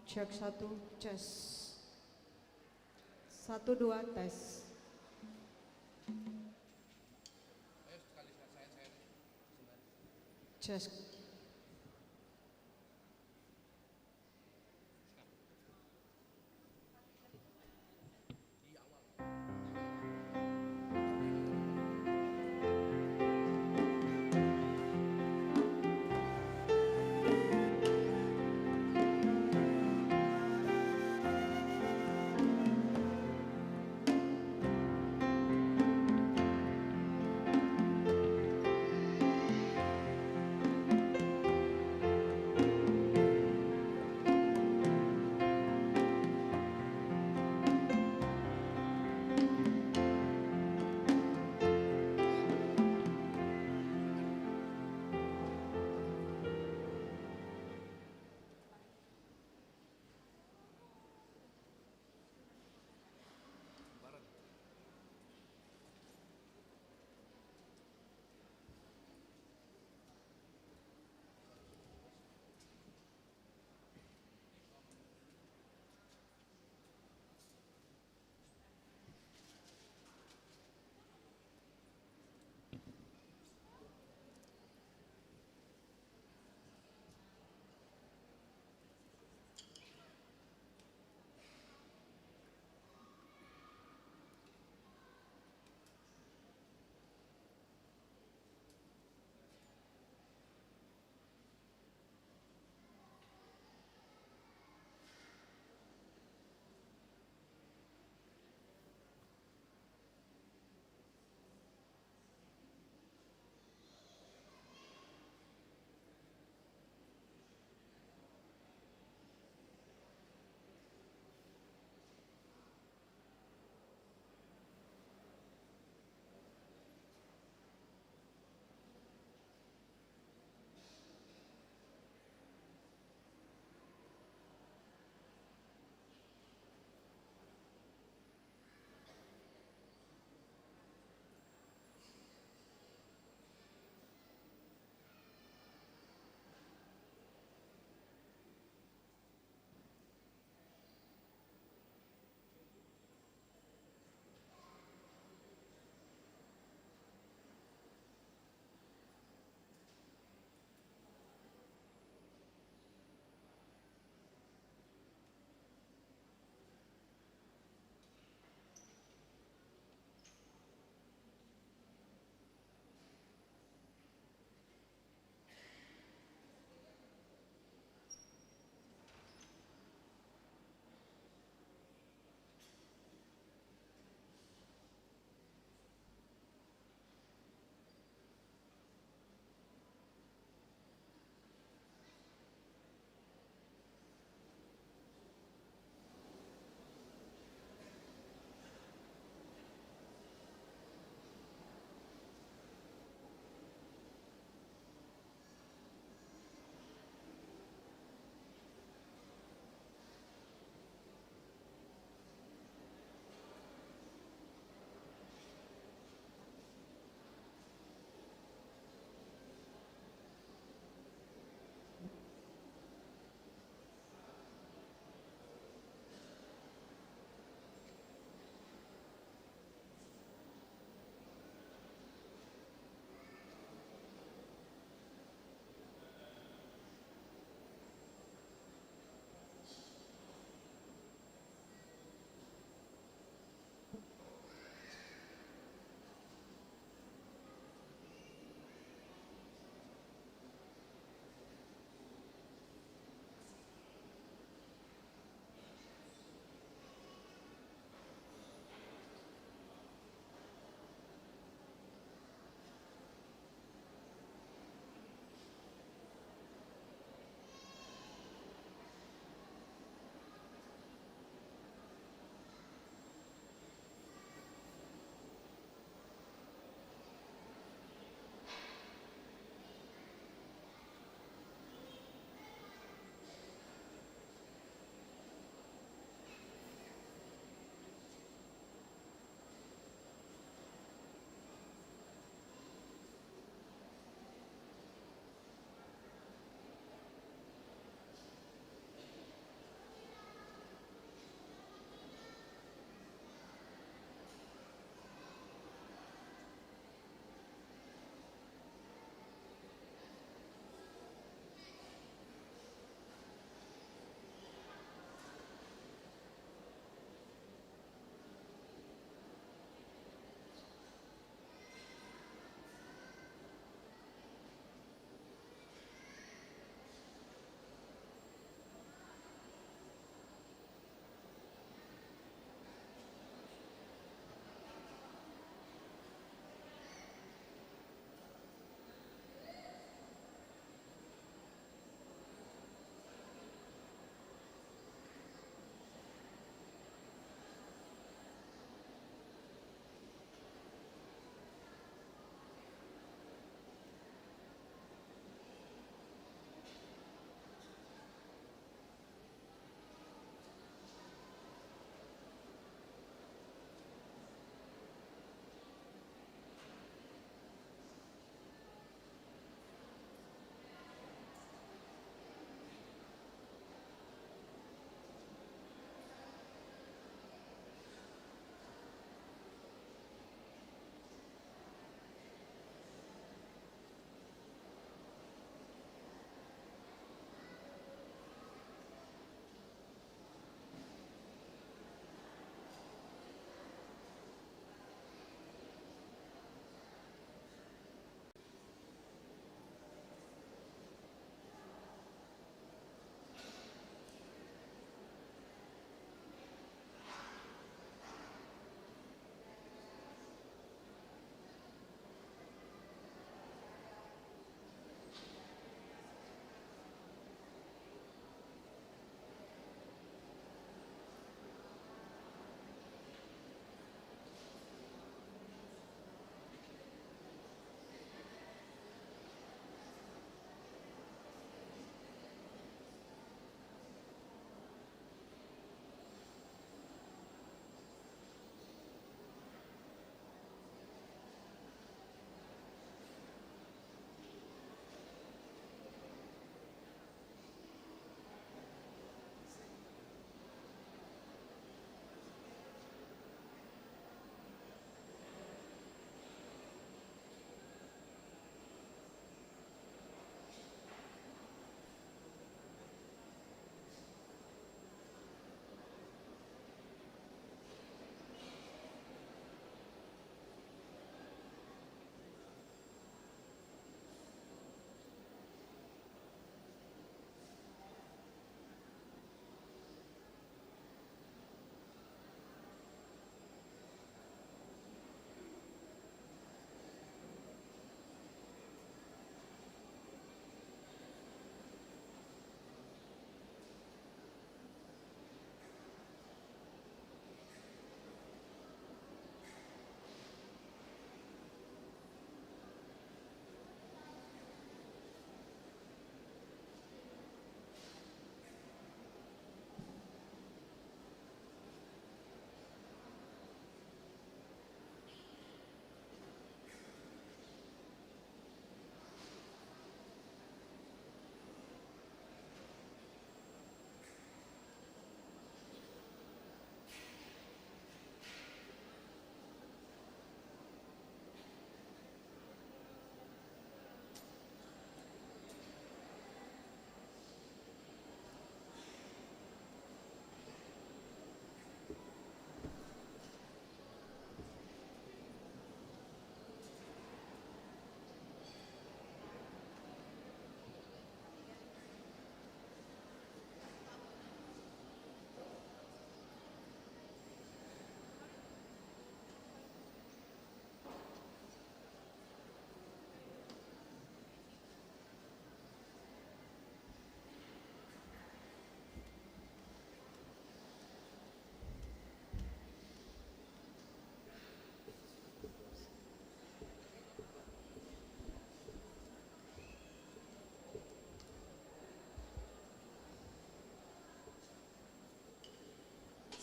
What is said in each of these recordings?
Cek satu, ces. Satu dua tes. Ces.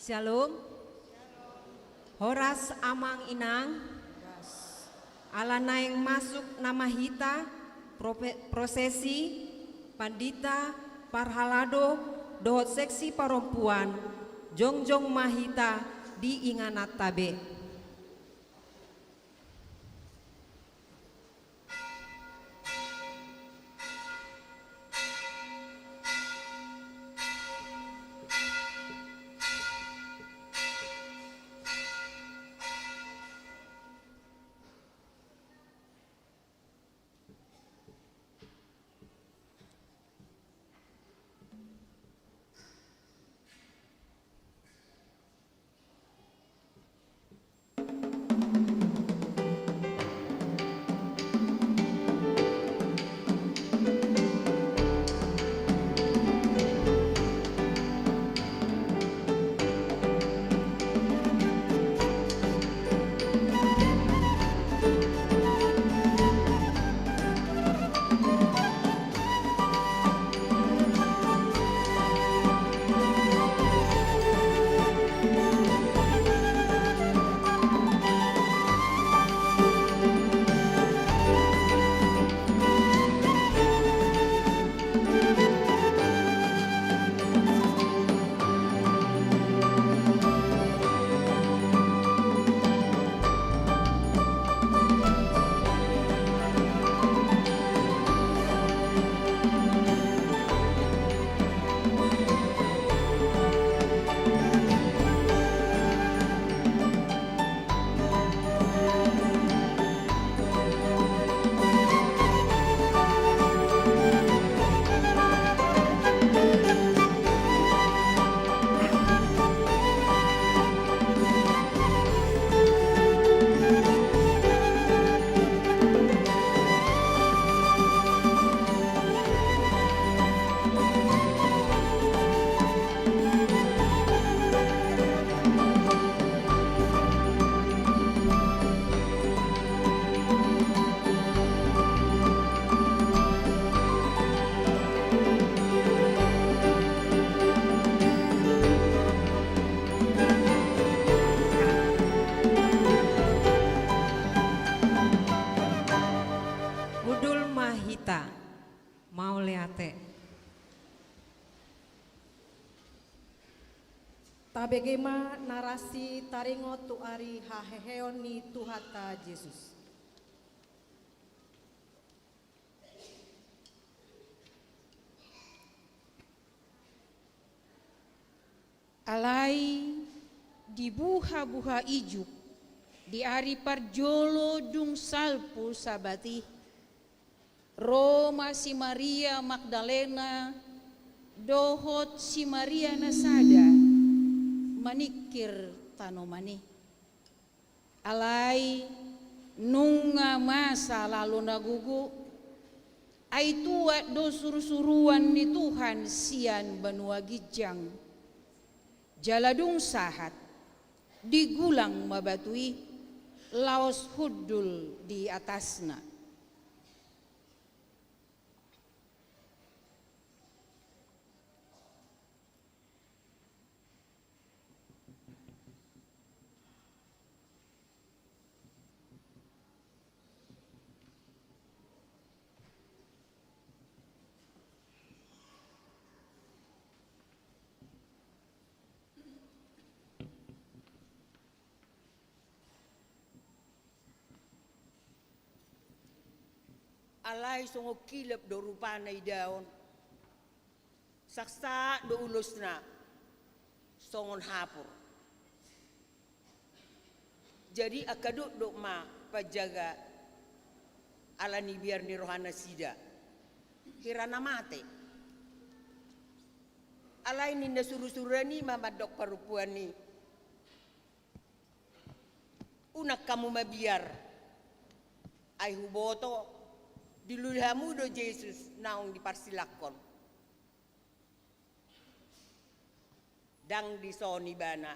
Shalom. Horas amang inang. Alana yang masuk nama hita, prosesi, pandita, parhalado, dohot seksi perempuan, jongjong mahita di inganat tabe. Budul mahita, mau leate. Tabegema narasi taringo tu ari haheheon ni Tuhata Yesus. Alai di buha-buha ijuk di ari parjolo dung salpu sabati Roma si Maria Magdalena dohot si Maria Nasada manikir tanomani alai nunga masa lalu nagugu ai tua do suruhan ni Tuhan sian banua gijang jaladung sahat digulang mabatui laos hudul di atasna. Alay songo kilap do rupanay daon. Saksa do ulos na songon hapur. Jadi akaduk do ma pajaga alani biar ni rohana sida. Hirana mate. Alay ni nasuru-surani mamadok parupuan ni. Unak kamu mabiar. Ay huboto dilulhamu do Yesus naong diparsilakon. Dang di soni bana.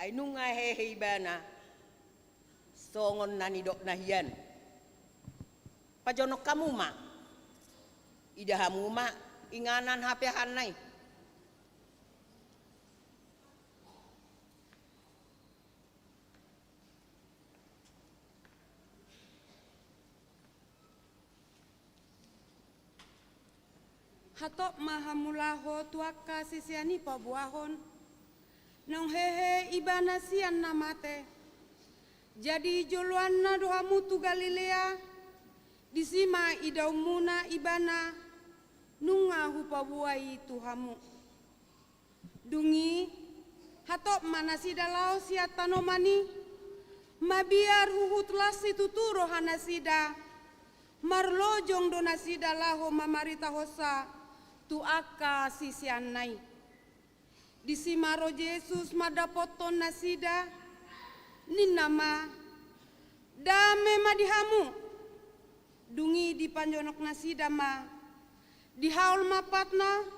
Ay nunga hehe bana. Songon nani dok nahian. Pajonok kamu ma. Idahamu ma inganan hape hanay. hatok mahamulaho tuaka sisiani pabuahon, nong hehe ibana sian namate. Jadi joluanna dohamu tu Galilea, disima idaumuna ibana, nunga hupabuai tuhamu. Dungi, hatok manasida lao siat tanomani, mabiar huhut lasi tuturo hanasida, marlojong donasida laho mamarita hosa, tuaka sisianai. Disimaro Yesus madapoton nasida, ninama, dame madihamu, dungi di panjonok nasida ma, di haul mapatna,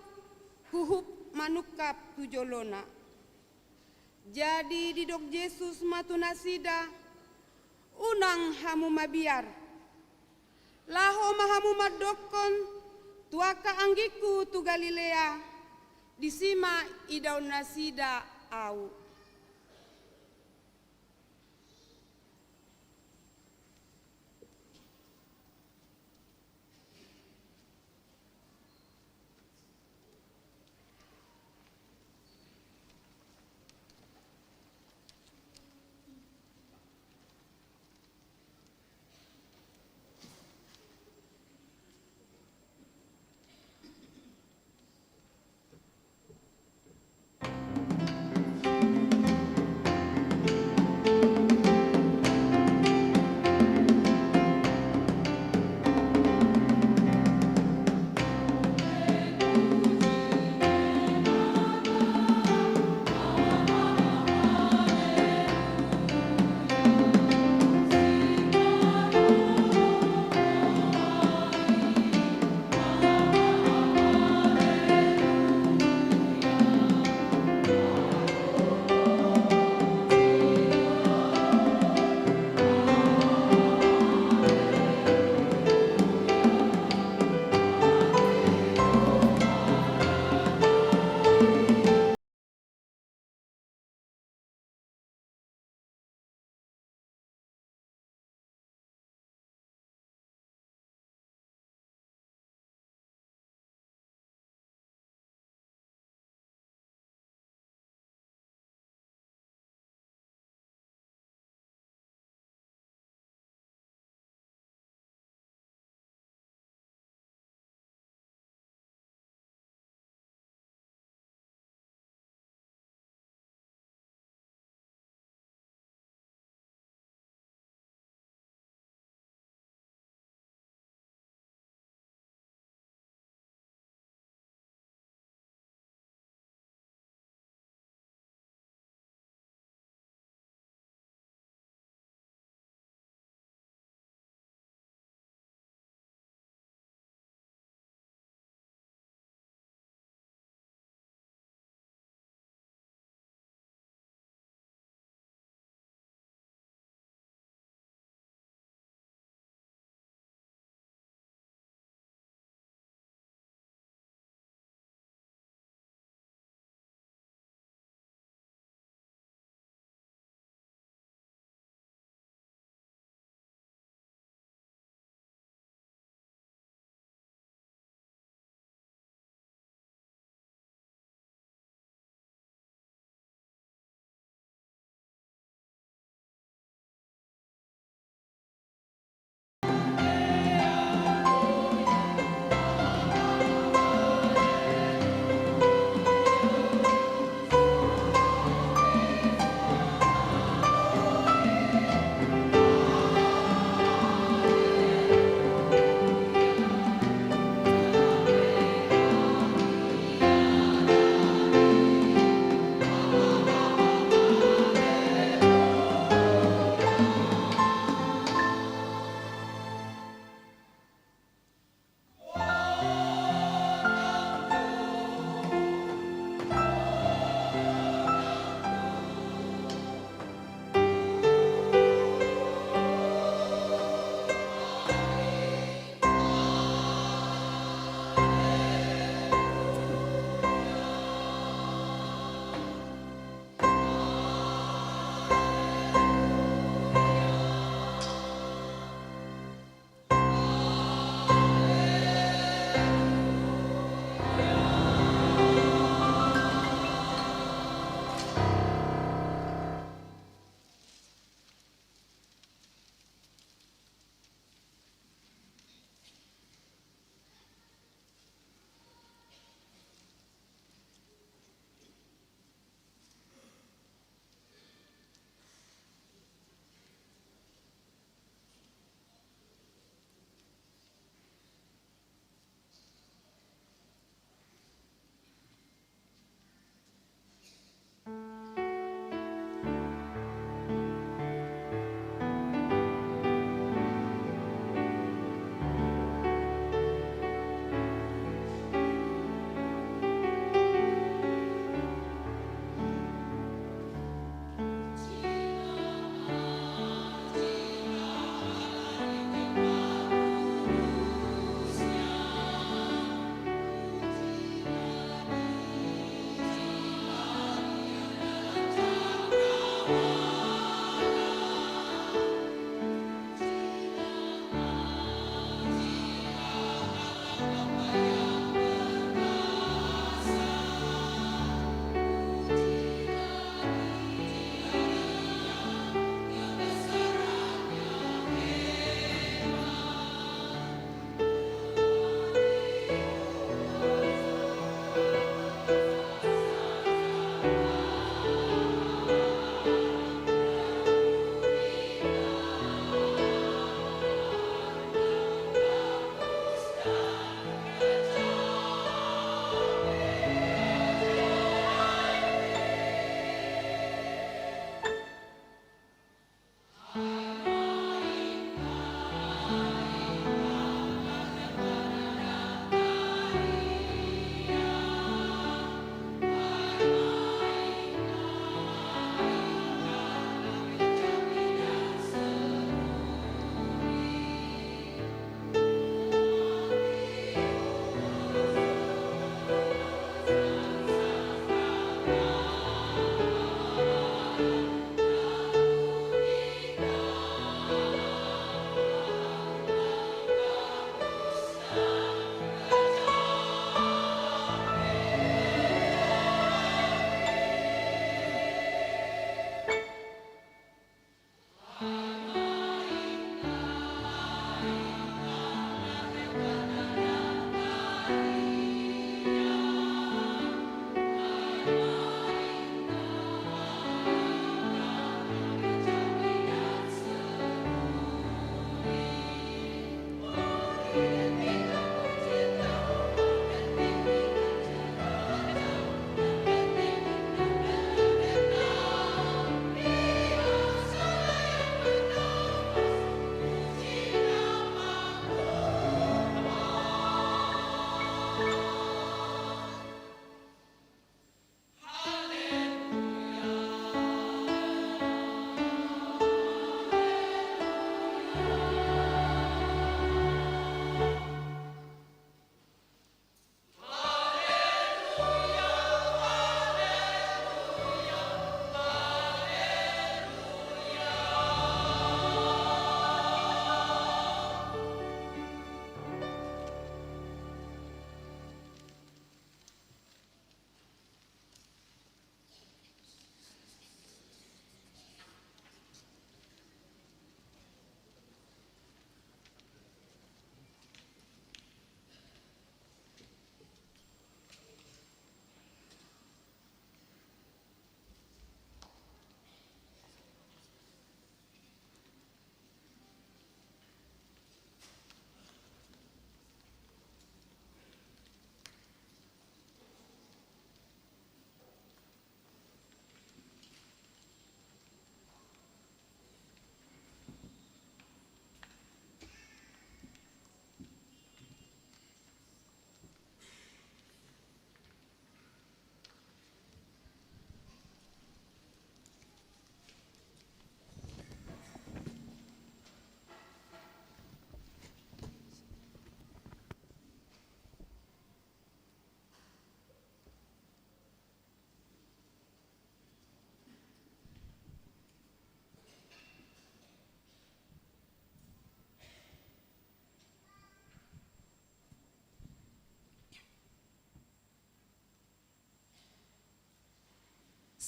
huhup manukap tujolona. Jadi didok Yesus matu nasida, unang hamu mabiar. Laho mahamu madokon, tuaka anggiku tu Galilea, disima idaun nasida au.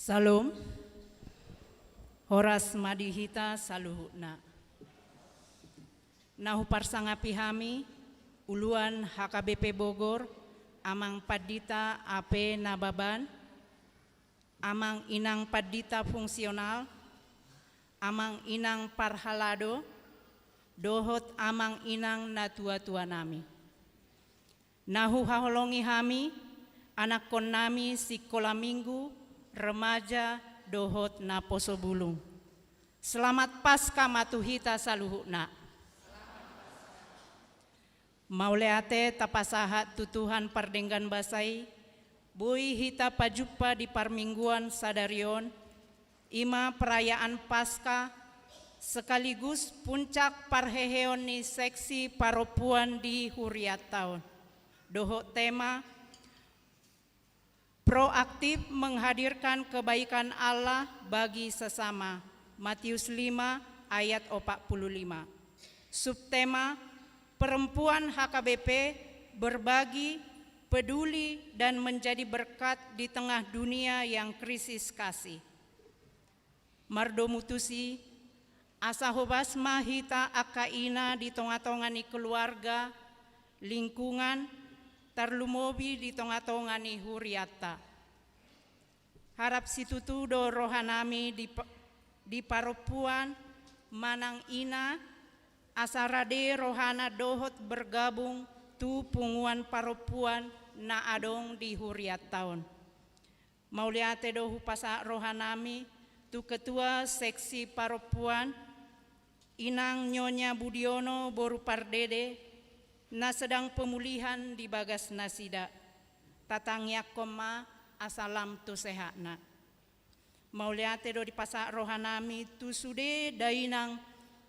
Salom, horas madihita saluhuna. Nahu parsangapi hami, uluan HKBP Bogor, amang padita AP Nababan, amang inang padita fungsional, amang inang parhalado, dohot amang inang natua-tua nami. Nahu haholongi hami, anak kon nami sikola minggu, remaja, dohot na poso bulung. Selamat Paskah matuhita saluhuna. Mauleate tapasahat tutuhan pardenggan basai, bui hita pajupa di parmingguan sadarion, ima perayaan Paskah, sekaligus puncak parheheon ni seksi paropuan di huriat tahun. Doho tema, proaktif menghadirkan kebaikan Allah bagi sesama. Matius 5 ayat 45. Subtema, perempuan HKBP berbagi, peduli, dan menjadi berkat di tengah dunia yang krisis kasih. Mardo mutusi, asahobas mahita akaina di tonga-tongani keluarga, lingkungan, tarlumobi di tonga-tongani huriata. Harap situtudo rohanami di paropuan, manang ina, asarade rohana dohot bergabung tu punguan paropuan na adong di huriat tahun. Mauliate dohu pasa rohanami tu ketua seksi paropuan Inang Nyonya Budiono Boru Pardede na sedang pemulihan di Bagas Nasida. Tatang yakoma asalam tu sehatna. Mauliate do di pasa rohanami tu sude dainang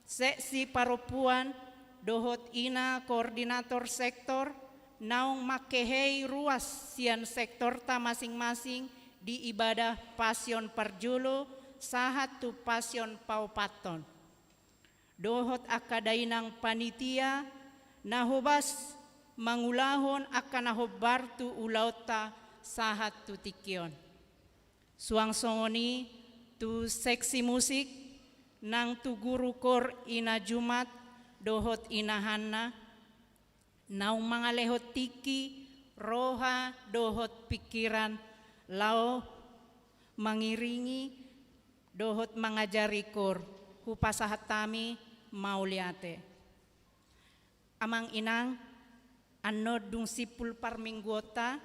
seksi paropuan, dohot ina koordinator sektor, naung makehei ruas sian sektor ta masing-masing di ibadah pasion parjolo, sahat tu pasion paupaton. Dohot akadainang panitia, nahobas mangulahon akan nahobar tu ulauta sahat tu tikion. Suang songoni tu seksi musik, nang tu guru kor ina Jumat, dohot ina Hanna, naung mga lehot tiki, roha, dohot pikiran, lao, mangiringi, dohot mangajari kor, hupasahat tami mauliate. Amang inang, anod dung sipul parminggota,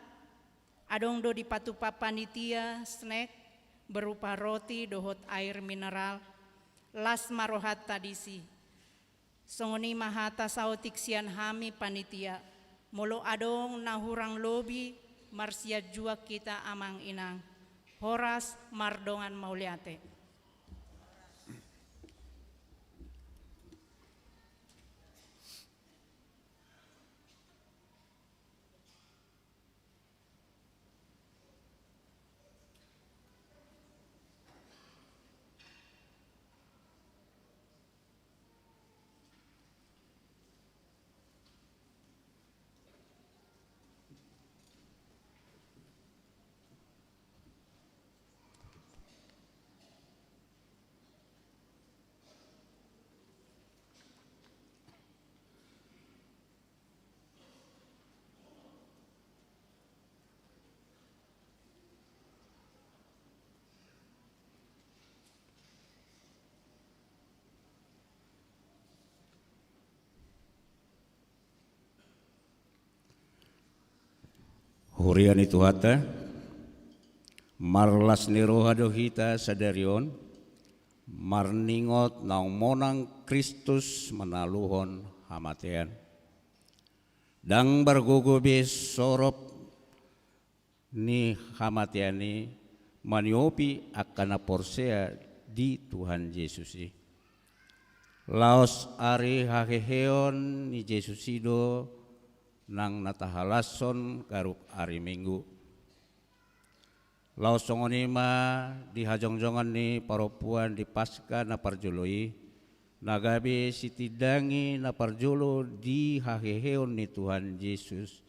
adong do di patupa panitia snack, berupa roti, dohot air mineral, las marohat tadisi. Songoni mahata sautik sian hami panitia. Molo adong nahurang lobi marsia jua kita amang inang. Horas mardongan mauliate. Hurian itu hata, marlas nirohado hita sadarion, marningot naung monang Kristus menaluhon hamatean. Dang bergugubis sorop ni hamateani maniopi akan porsea di Tuhan Yesus. Laos ari haheheon ni Yesus ido nang natahalason karuk ari Minggu. Laos songonima di hajong-jongan ni paropuan di Paskah na parjoloi, nagabe sitidangi na parjolo di haheheon ni Tuhan Yesus.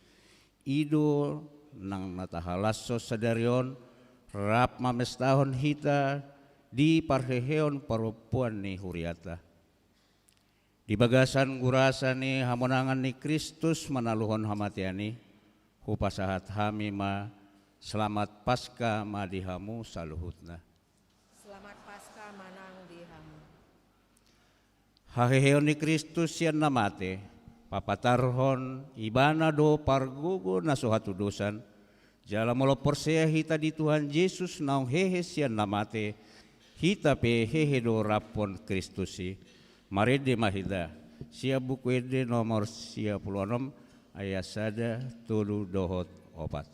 Ido nang natahalaso sadarion rap mamestahon hita di parheheon perempuan ni huriata. Di bagasan gurasa ni hamonangan ni Kristus manaluhon hamatiani, hupasahat hami ma selamat pasca madihamu saluhutna. Selamat Paskah manang dihamu. Haheheon ni Kristus sian namate, papatarhon ibana do pargugo na suhatu dosan, jala molo persea hita di Tuhan Yesus naung hehe sian namate, hita pe hehe do rapon Kristusi, marede mahida, sia buku ede nomor 36 ayat 1 tulu dohot opat.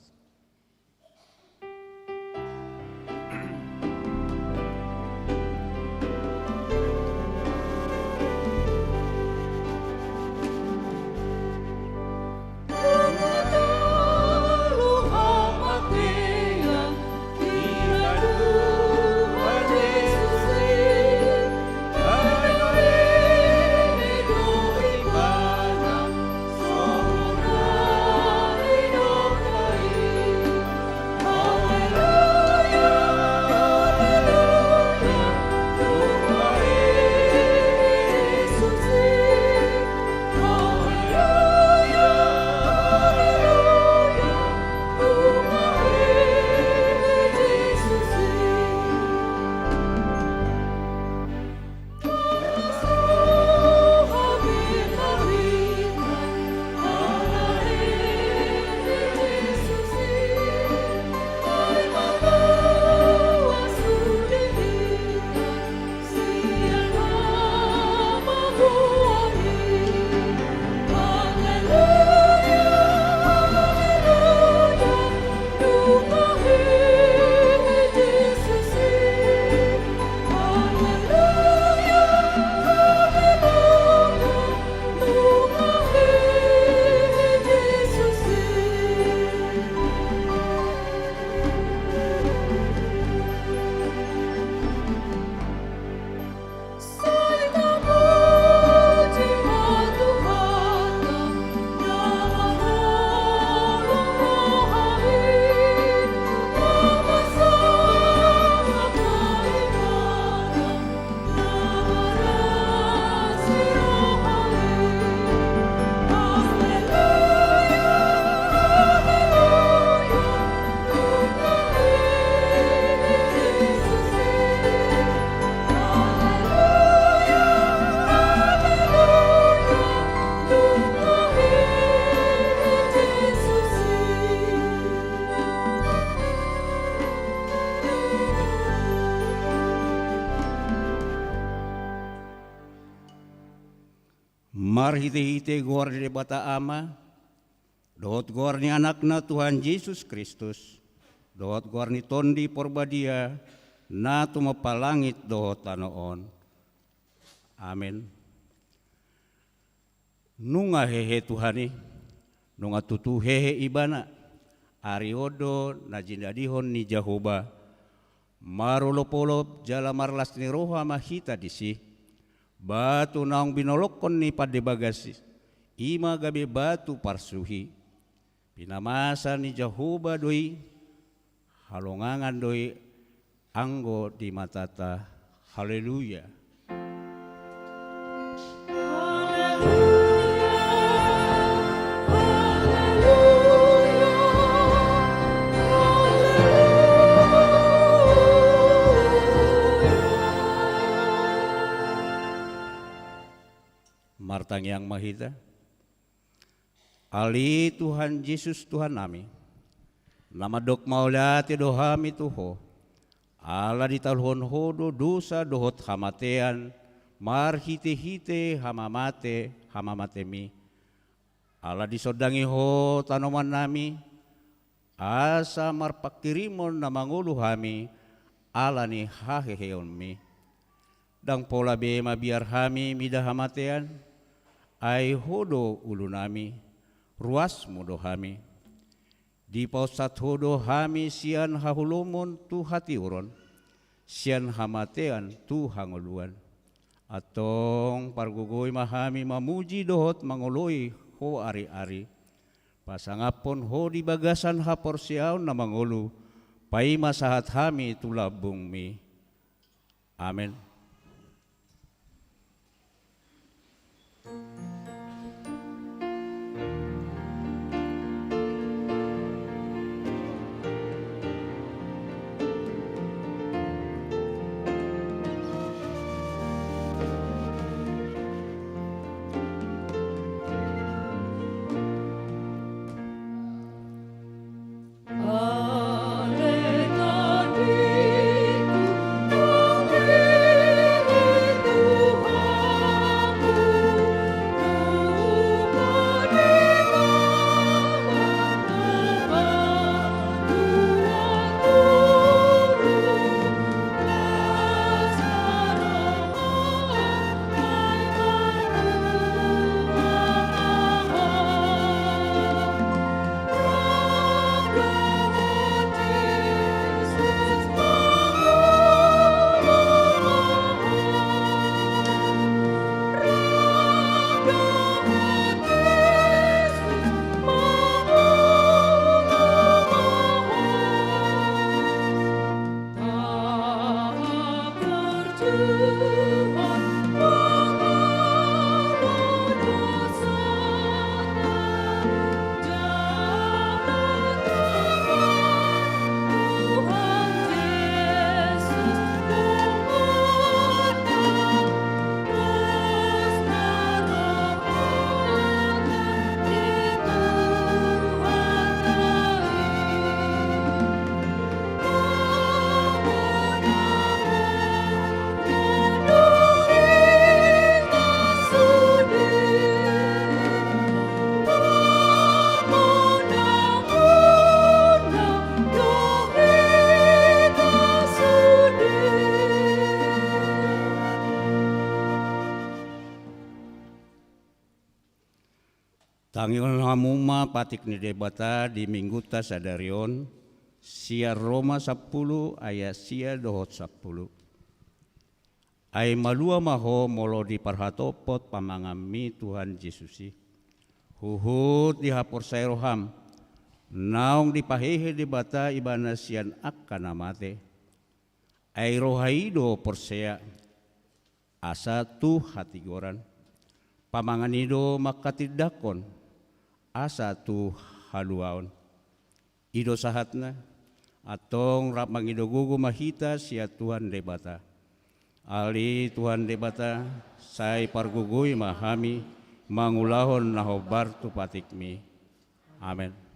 Mar hite-hite gor di bata ama, dohot gor ni anakna Tuhan Yesus Kristus, dohot gor ni tondi porbadia, na tumapalangit dohot tanoon. Amen. Nunga hehe Tuhani, nunga tutu hehe ibana, ariodo na jindadihon ni Jehovah, marulopolop jala marlas ni roha mahita disi, batu naong binolokon ni padebagasi, ima gabe batu parsuhi, pinamasa ni Jehovah doi, halongangan doi anggo di matata, haleluya. Martang yang mahita, ali Tuhan Yesus Tuhan nami, nama dok maulati dohami tuho, ala ditalhon hodo dosa dohot hamatean, mar hite-hite hamamate mi, ala disodangi ho tanoman nami, asa marpakirimon na mangulu hami, ala ni haheheon mi, dang pola bema biar hami midah hamatean, ai hodo ulu nami, ruas mudo hami. Di pausat hodo hami sian hahulumon tu hati uron, sian hamatean tu hanguluan. Atong pargugoy mahami mamuji dohot mangului ho ari-ari. Pasangapon ho di bagasan hapor siaw na mangulu, pai masahat hami tulabung mi. Amin. Tangion hamuma patik ni debata di mingguta sadarion sia Roma 10 ayat sia dohot 10. Ai malua maho molo di parhatopot pamangami Tuhan Yesusi. Huhut di hapor roham naong di pahehe debata ibana sian akkana mate. Ai rohaido porsea asa tu hati goran. Pamanganido makatidakon asa tu haluaon. Ido sahatna atong rap mangido gugu mahita sia Tuhan debata. Ali Tuhan debata sai pargugui mahami mangulahon nahobar tu patikmi. Amin.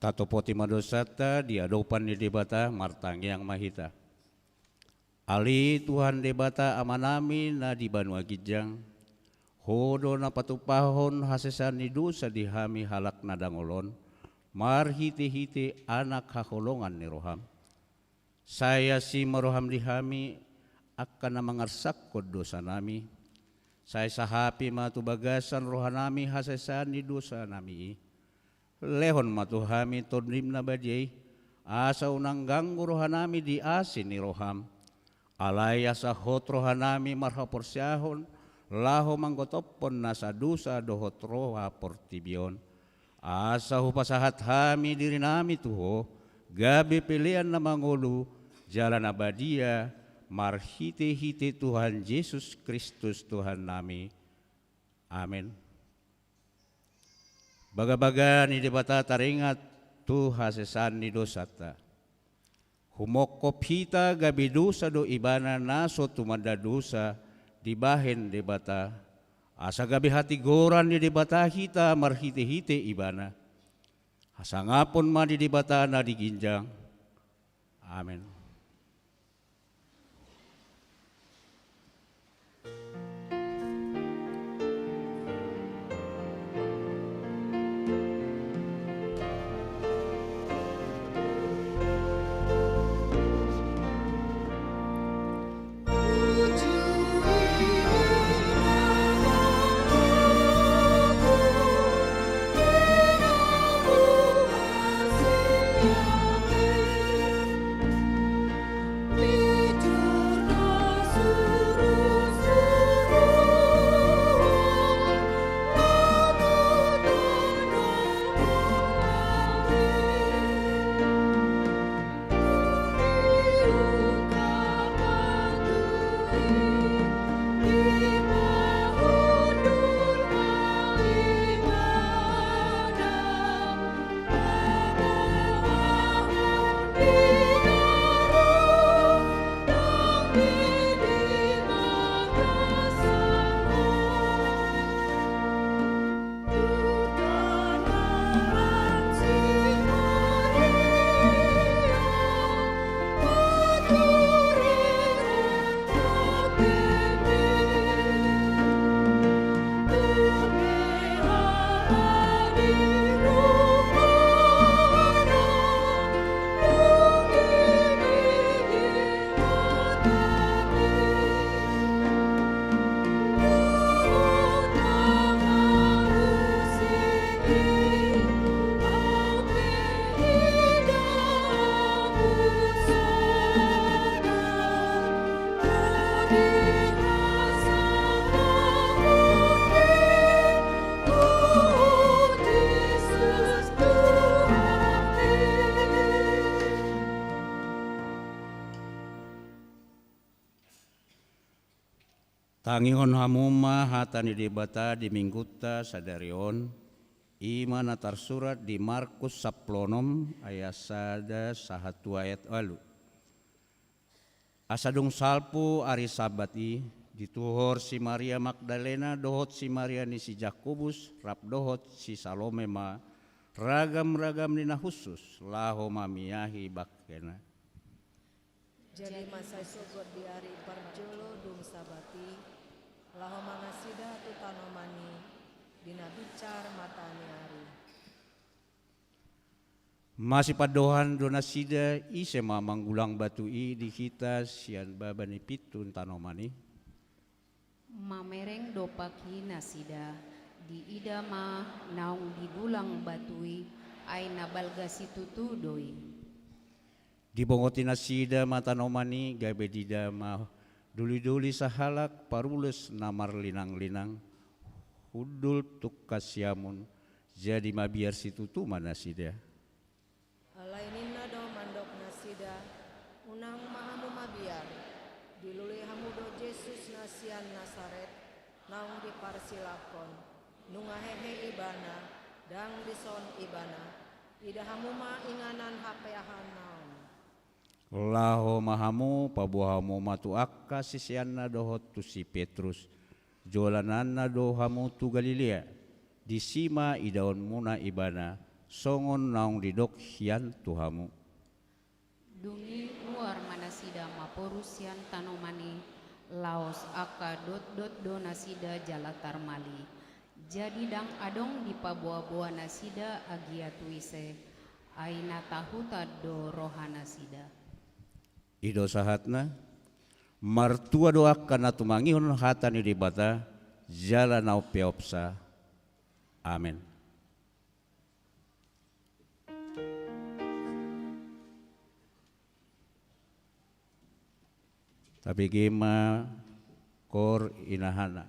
Tato poti madosata diadopan di debata martang yang mahita. Ali Tuhan debata amanami na di Banua Gijang, Hodo na patupahon hasesan ni dosa di hami halak na dangolon, marhiti-hiti anak hakolongan ni roham. Saya si maroham di hami akan na mangarsak kod dosa nami. Saya sahapi matubagasan rohanami hasesan ni dosa nami. Lehon matuhami todrim na badiyay, asa unang ganggu rohanami di asin ni roham. Alaya sa hot rohanami marhaporsyahon, laho manggotopon na sa dosa dohot roha portibion. Asa hupasahat hami diri nami tuho, gabi pilihan na mangulu, jalan abadia, marhiti-hiti Tuhan Yesus Kristus Tuhan nami. Amin. Baga-baga ni debata taringat tu hasesan ni dosata. Humokop hita gabi dosa do ibana naso tumanda dosa dibahen debata. Asa gabi hati goran di debata hita marhiti-hiti ibana. Hasangapon ma di debata na diginjang. Amin. Tangingon hamuma hatani debata di mingguta sadarion ima natar surat di Markus 10 ayat sada sahatu ayat alu. Asadung salpu ari sabati dituhor si Maria Magdalena dohot si Maria ni si Jakobus rap dohot si Salome ma ragam-ragam nina khusus laho mamiyahi bakkena. Jadi masa sogot di hari parjolo dung sabati, laho mangasida tu tanomani, dina bicar matani hari. Masih padohan donasida ise manggulang batu i di kita sian babani pitun tanomani. Mamereng dopaki nasida di idama naung didulang batui ay nabalgasi tutudoi. Dibongoti nasida matanomani gabe didama duli-duli sahalak parules namar linang-linang hudul tukasyamun jadi mabiar situ tu manasida. Alainina do mandok nasida, unang mahamu mabiar, diluli hamudo Yesus nasian Nasaret, naung diparsilakon, nungahehe ibana, dang dison ibana, ida hamuma inganan hapeahan naon. Laho mahamu pabuhamu matu akka sisianna dohot tu si Petrus jolananna dohamu tu Galilea disima idaon muna ibana songon naung didok hian tuhamu. Dungi luar manasida maporusian tanomani laos aka dot do nasida jalatar mali. Jadi dang adong di paboa-boa nasida agia tuise aina tahuta do rohana sida. Ido sahatna martua doakan atu mangihun hatani di bata jala nau peopsa. Amin. Tapi gima kor inahana.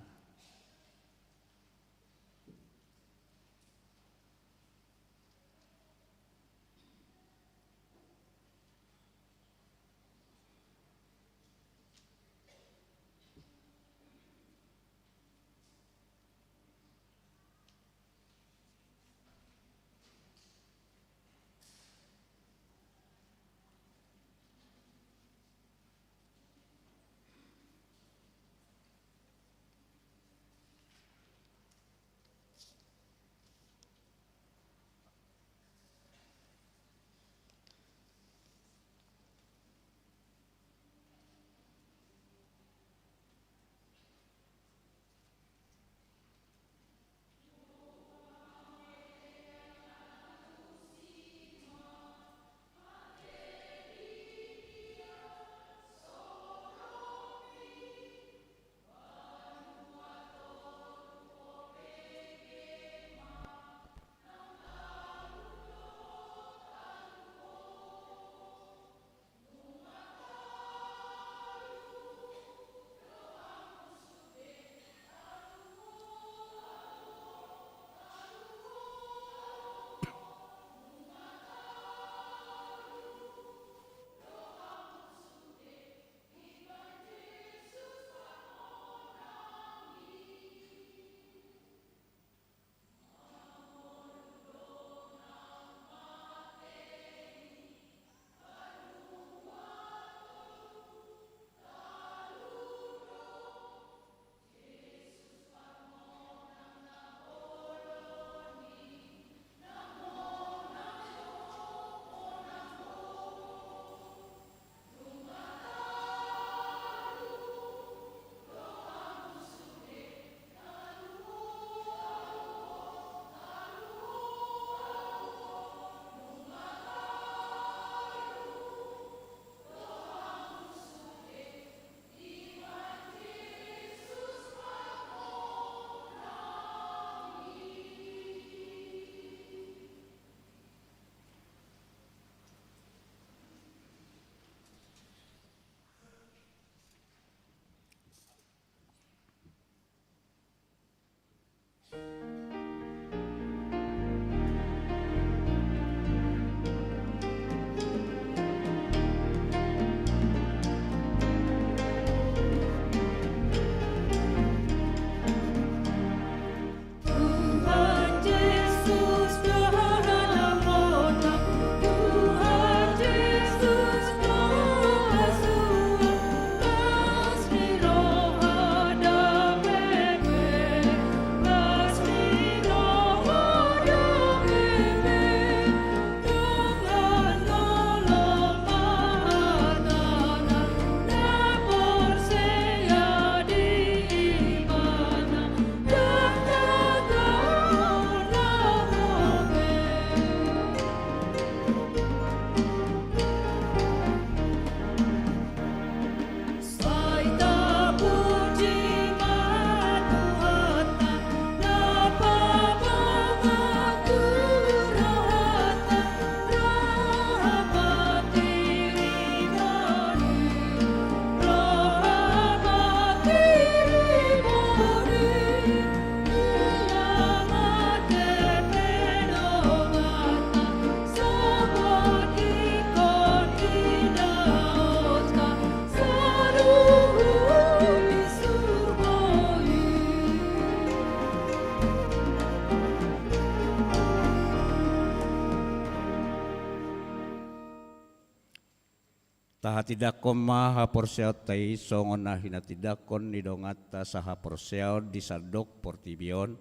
Taha tidakon maha porseot tai songon na hinatidakon ni dongata saha porseot di sadok portibion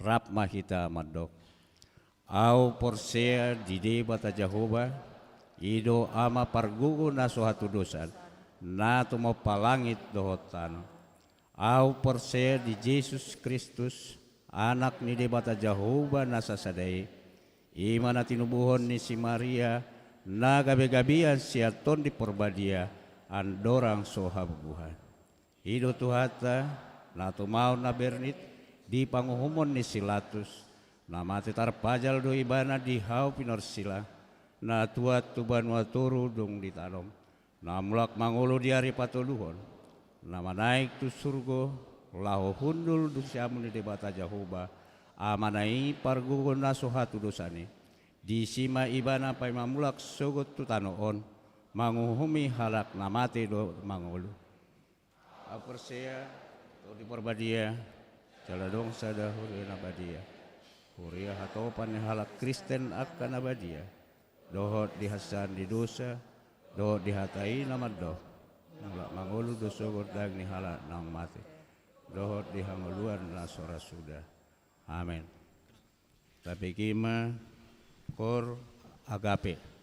rap mahita madok. Au porsea di debata Jehovah ido ama pargugu na suatu dosan na tumo palangit dohotan. Au percaya di Yesus Kristus, anak ni debata Jehovah nasasadai, imana tinubuhon ni si Maria, na gabi-gabian siaton di porbadia, andorang sohabuhan. Hido tuhata, na tumau na bernit, di panguhumon ni silatus, na mati tarpajal do ibana di hau pinorsila, na tuat tuban waturu dong ditanom, na mulak mangulu di hari patuluhon, nama naik tu surgo, lahu hundul dusyamu ni debata Jehovah, amanai pargugon nasuhatu dosani, di sima ibana pai mamulak sogot tu tanoon, manguhumi halak namate do mangulu. Apersia tu di perbadia, jaladong sada huria nabadia, huria hatopan halak Kristen akan nabadia, dohot dihasan di dosa, dohot dihatai nama doh. Nggak mangulu dosa gordag ni hala nang mati dohot di hanguluan la sora sudah. Amin. Tapi kima kor agape.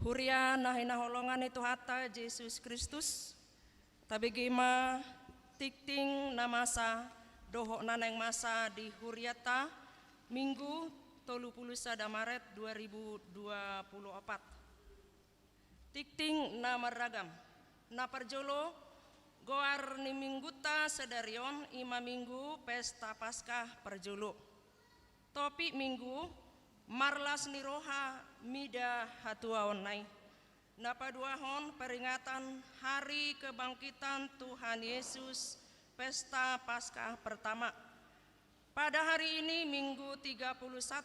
Huria nahina holongan itu hata Yesus Kristus. Tabigima tikting namasa doho naneng masa di Huriata Minggu 31 Maret 2024. Tikting nama ragam. Na perjolo goar ni mingguta sedarion ima minggu pesta Paskah perjolo. Topi minggu marlas ni roha mida hatua onai. Napa duahon peringatan hari kebangkitan Tuhan Yesus pesta Paskah pertama. Pada hari ini Minggu 31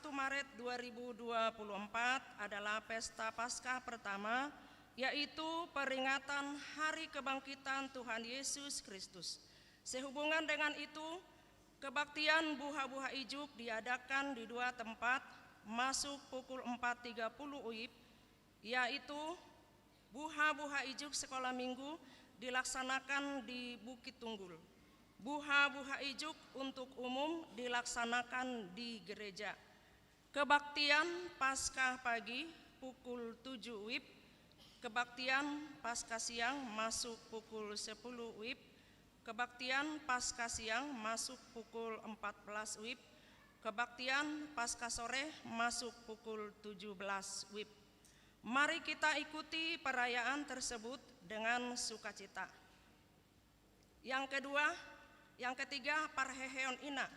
Maret 2024 adalah pesta Paskah pertama, yaitu peringatan hari kebangkitan Tuhan Yesus Kristus. Sehubungan dengan itu, kebaktian buha-buha ijuk diadakan di dua tempat, masuk pukul 4.30 UIP, yaitu buha-buha ijuk sekolah minggu dilaksanakan di Bukit Tunggul. Buha-buha ijuk untuk umum dilaksanakan di gereja. Kebaktian Paskah pagi pukul 7 WIB, kebaktian Paskah siang masuk pukul 10 WIB, kebaktian Paskah siang masuk pukul 14 WIB, kebaktian Paskah sore masuk pukul 17 WIB. Mari kita ikuti perayaan tersebut dengan sukacita. Yang ketiga, Parheheon Ina.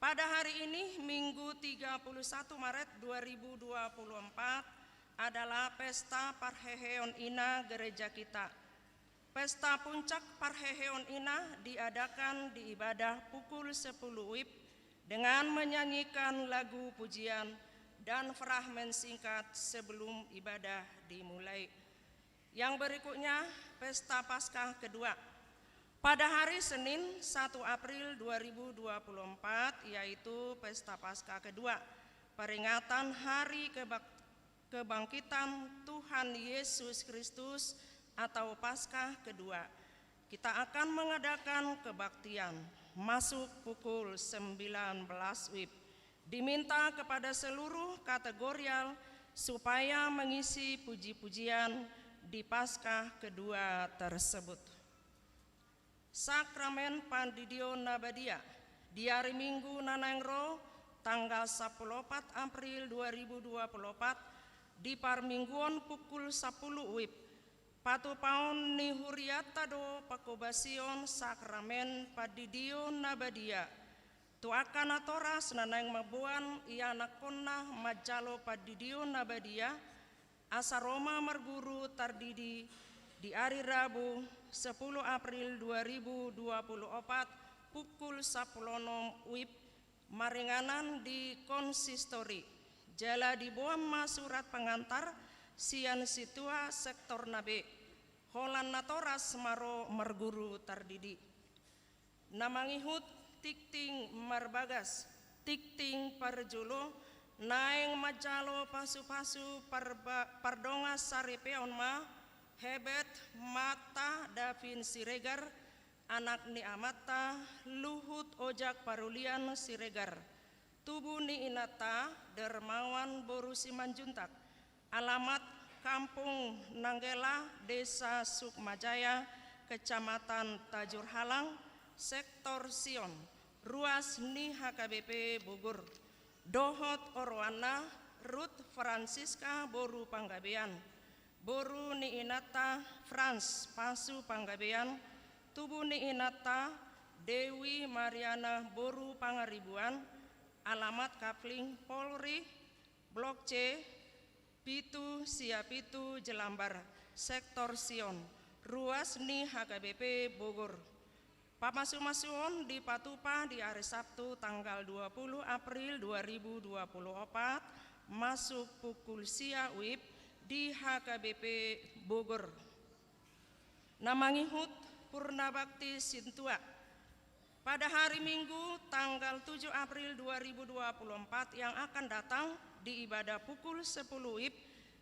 Pada hari ini, Minggu 31 Maret 2024, adalah pesta Parheheon Ina gereja kita. Pesta puncak Parheheon Ina diadakan di ibadah pukul 10 WIB dengan menyanyikan lagu pujian dan fragmen singkat sebelum ibadah dimulai. Yang berikutnya, pesta Paskah kedua. Pada hari Senin 1 April 2024, yaitu pesta Paskah kedua, peringatan hari kebangkitan Tuhan Yesus Kristus atau Paskah kedua. Kita akan mengadakan kebaktian masuk pukul 19 WIB. Diminta kepada seluruh kategorial supaya mengisi puji-pujian di Paskah kedua tersebut. Sakramen Pandidio Nabadia di hari Minggu Nanangro tanggal 14 April 2024 di Parmingguon pukul 10 WIB. Patu paun ni huriata do pakobasion sakramen Pandidio Nabadia. Tuakan atoras nanang mabuan ia nakonna majalo Pandidio Nabadia asa Roma marguru tardidi di hari Rabu 10 April 2024 pukul 10 WIB maringanan di konsistori. Jala di bawah surat pengantar sian situa sektor nabe. Holan natoras maro marguru tardidi. Namangihut tikting marbagas, tikting parjolo, naeng majalo pasu-pasu pardonga sarepeon ma, hebet mata Davin Siregar, anak ni amata Luhut Ojak Parulian Siregar, tubuh ni inata Dermawan Boru Simanjuntak, alamat Kampung Nanggela, Desa Sukmajaya, Kecamatan Tajur Halang, Sektor Sion, Ruas Ni HKBP Bogor, Dohot Orwana, Ruth Francisca Boru Panggabean, Boru ni inata Frans Pasu Panggabean, tubuh ni inata Dewi Mariana Boru Pangaribuan, alamat Kapling Polri, Blok C, Pitu Siapitu Jelambar, Sektor Sion, Ruas Ni HKBP Bogor. Pamasu-masuon di Patupa di hari Sabtu tanggal 20 April 2024 masuk pukul sia WIB di HKBP Bogor. Namangihut Purnabakti Sintua. Pada hari Minggu tanggal 7 April 2024 yang akan datang di ibadah pukul 10 WIB,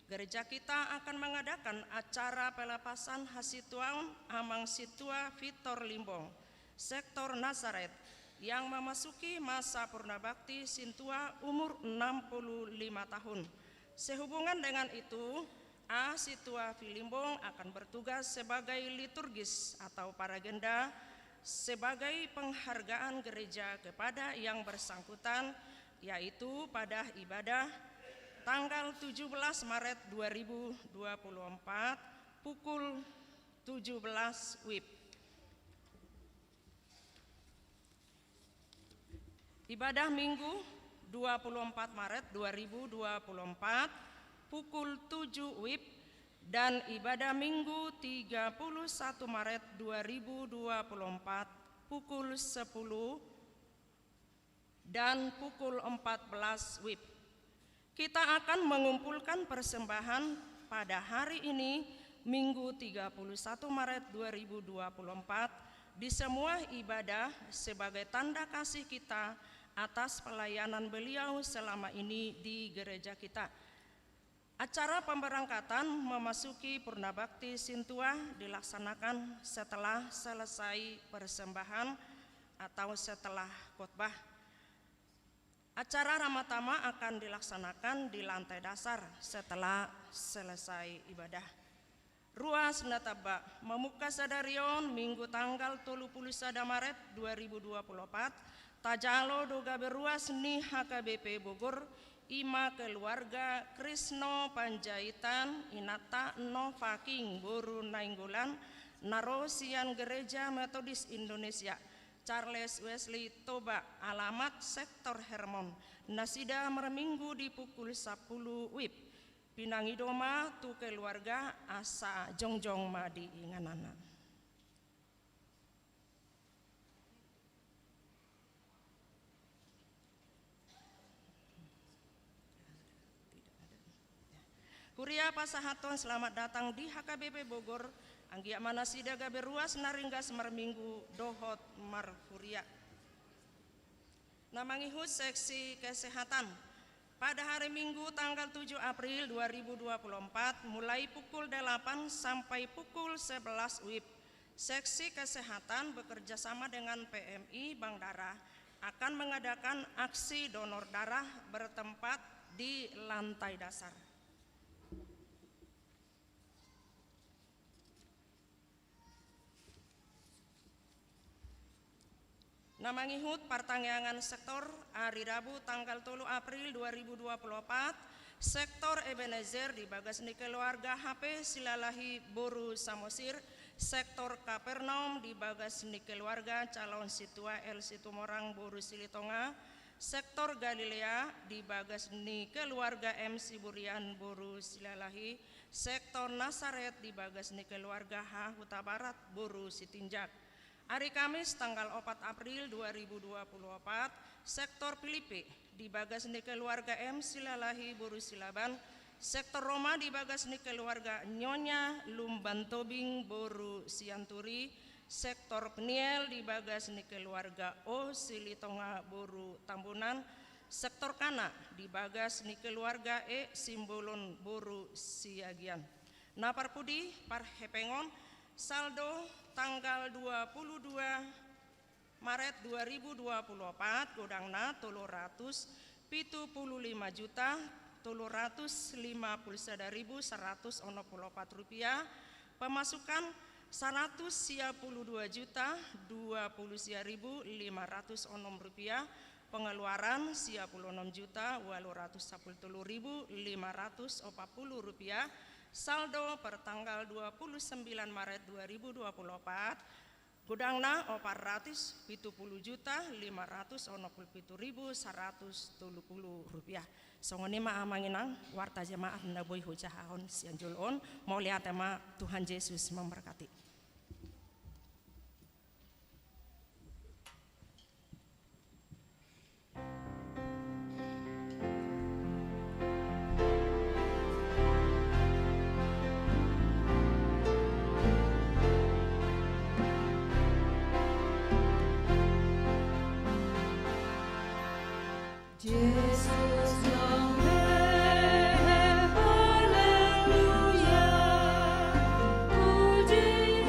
gereja kita akan mengadakan acara pelepasan Hasituaun Amang Situa Vitor Limbong, Sektor Nazaret, yang memasuki masa Purnabakti Sintua umur 65 tahun. Sehubungan dengan itu, A. Situa Filimbong akan bertugas sebagai liturgis atau paragenda sebagai penghargaan gereja kepada yang bersangkutan, yaitu pada ibadah tanggal 17 Maret 2024 pukul 17 WIB. Ibadah Minggu 24 Maret 2024 pukul 7 WIB dan ibadah Minggu 31 Maret 2024 pukul 10 dan pukul 14 WIB. Kita akan mengumpulkan persembahan pada hari ini Minggu 31 Maret 2024 di semua ibadah sebagai tanda kasih kita atas pelayanan beliau selama ini di gereja kita. Acara pemberangkatan memasuki Purnabakti Sintua dilaksanakan setelah selesai persembahan atau setelah khotbah. Acara Ramatama akan dilaksanakan di lantai dasar setelah selesai ibadah. Ruas Nataba Memuka Sadarion Minggu tanggal 31 Maret 2024 Tajalo Doga Beruas Ni HKBP Bogor Ima keluarga Krisno Panjaitan Inata No Faking Boru Nainggolan Narosian Gereja Metodis Indonesia Charles Wesley Toba, alamat Sektor Hermon, Nasida Merminggu di pukul 10 WIB. Pinangidoma tu keluarga asa jongjong madi inganana. Kuria Pasahaton selamat datang di HKBP Bogor. Anggia Manasida Gaberuas Naringgas Marminggu Dohot Marfuria. Namangihut Seksi Kesehatan pada hari Minggu tanggal 7 April 2024 mulai pukul 8 sampai pukul 11 WIB. Seksi Kesehatan bekerja sama dengan PMI Bank Darah akan mengadakan aksi donor darah bertempat di lantai dasar. Namangihut Partangyangan Sektor hari Rabu tanggal 3 April 2024 Sektor Ebenezer di Bagas Keluarga HP Silalahi Boru Samosir, Sektor Kapernaum di Bagas Keluarga Calon Situa El Situmorang Boru Silitonga, Sektor Galilea di Bagas Keluarga M Siburian Boru Silalahi, Sektor Nasaret di Bagas Keluarga H Huta Barat Boru Sitinjak. Hari Kamis tanggal 4 April 2024 Sektor Filipi di Bagas Keluarga M Silalahi Boru Silaban, Sektor Roma di Bagas Keluarga Nyonya Lumban Tobing Boru Sianturi, Sektor Peniel di Bagas Keluarga O Silitonga Boru Tambunan, Sektor Kana di Bagas Keluarga E Simbolon Boru Siagian. Naparpudi Parhepengon saldo tanggal 22 Maret 2024 godangna 375 juta 359.144 rupiah, pemasukan 192 juta 20.506 rupiah, pengeluaran 96 juta 810.540 rupiah. Saldo per tanggal 29 Maret 2024 gudangna 470 juta 597.130 rupiah. Songone ma amanginang warta jemaah naboy hujahahon sianjulon mau lihat tema Tuhan Yesus memberkati. Haleluya, puji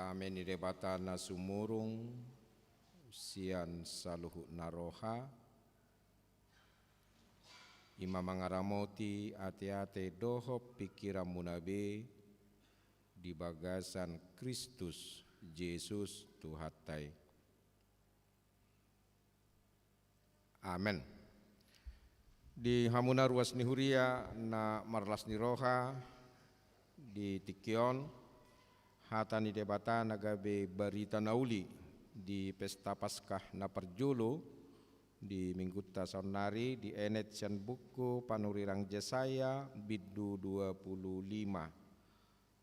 dame ni debata na sumurung sian saluhu naroha ima mangaramoti ate-ate doho pikiran munabe di bagasan Kristus Yesus Tuhatai. Amen. Di hamuna ruas nihuria na marlas niroha di Tikion hatani debata nagabe barita nauli di pesta Paskah na perjulu di mingguta sonari di enet sian buku panurirang Jesaya bidu 25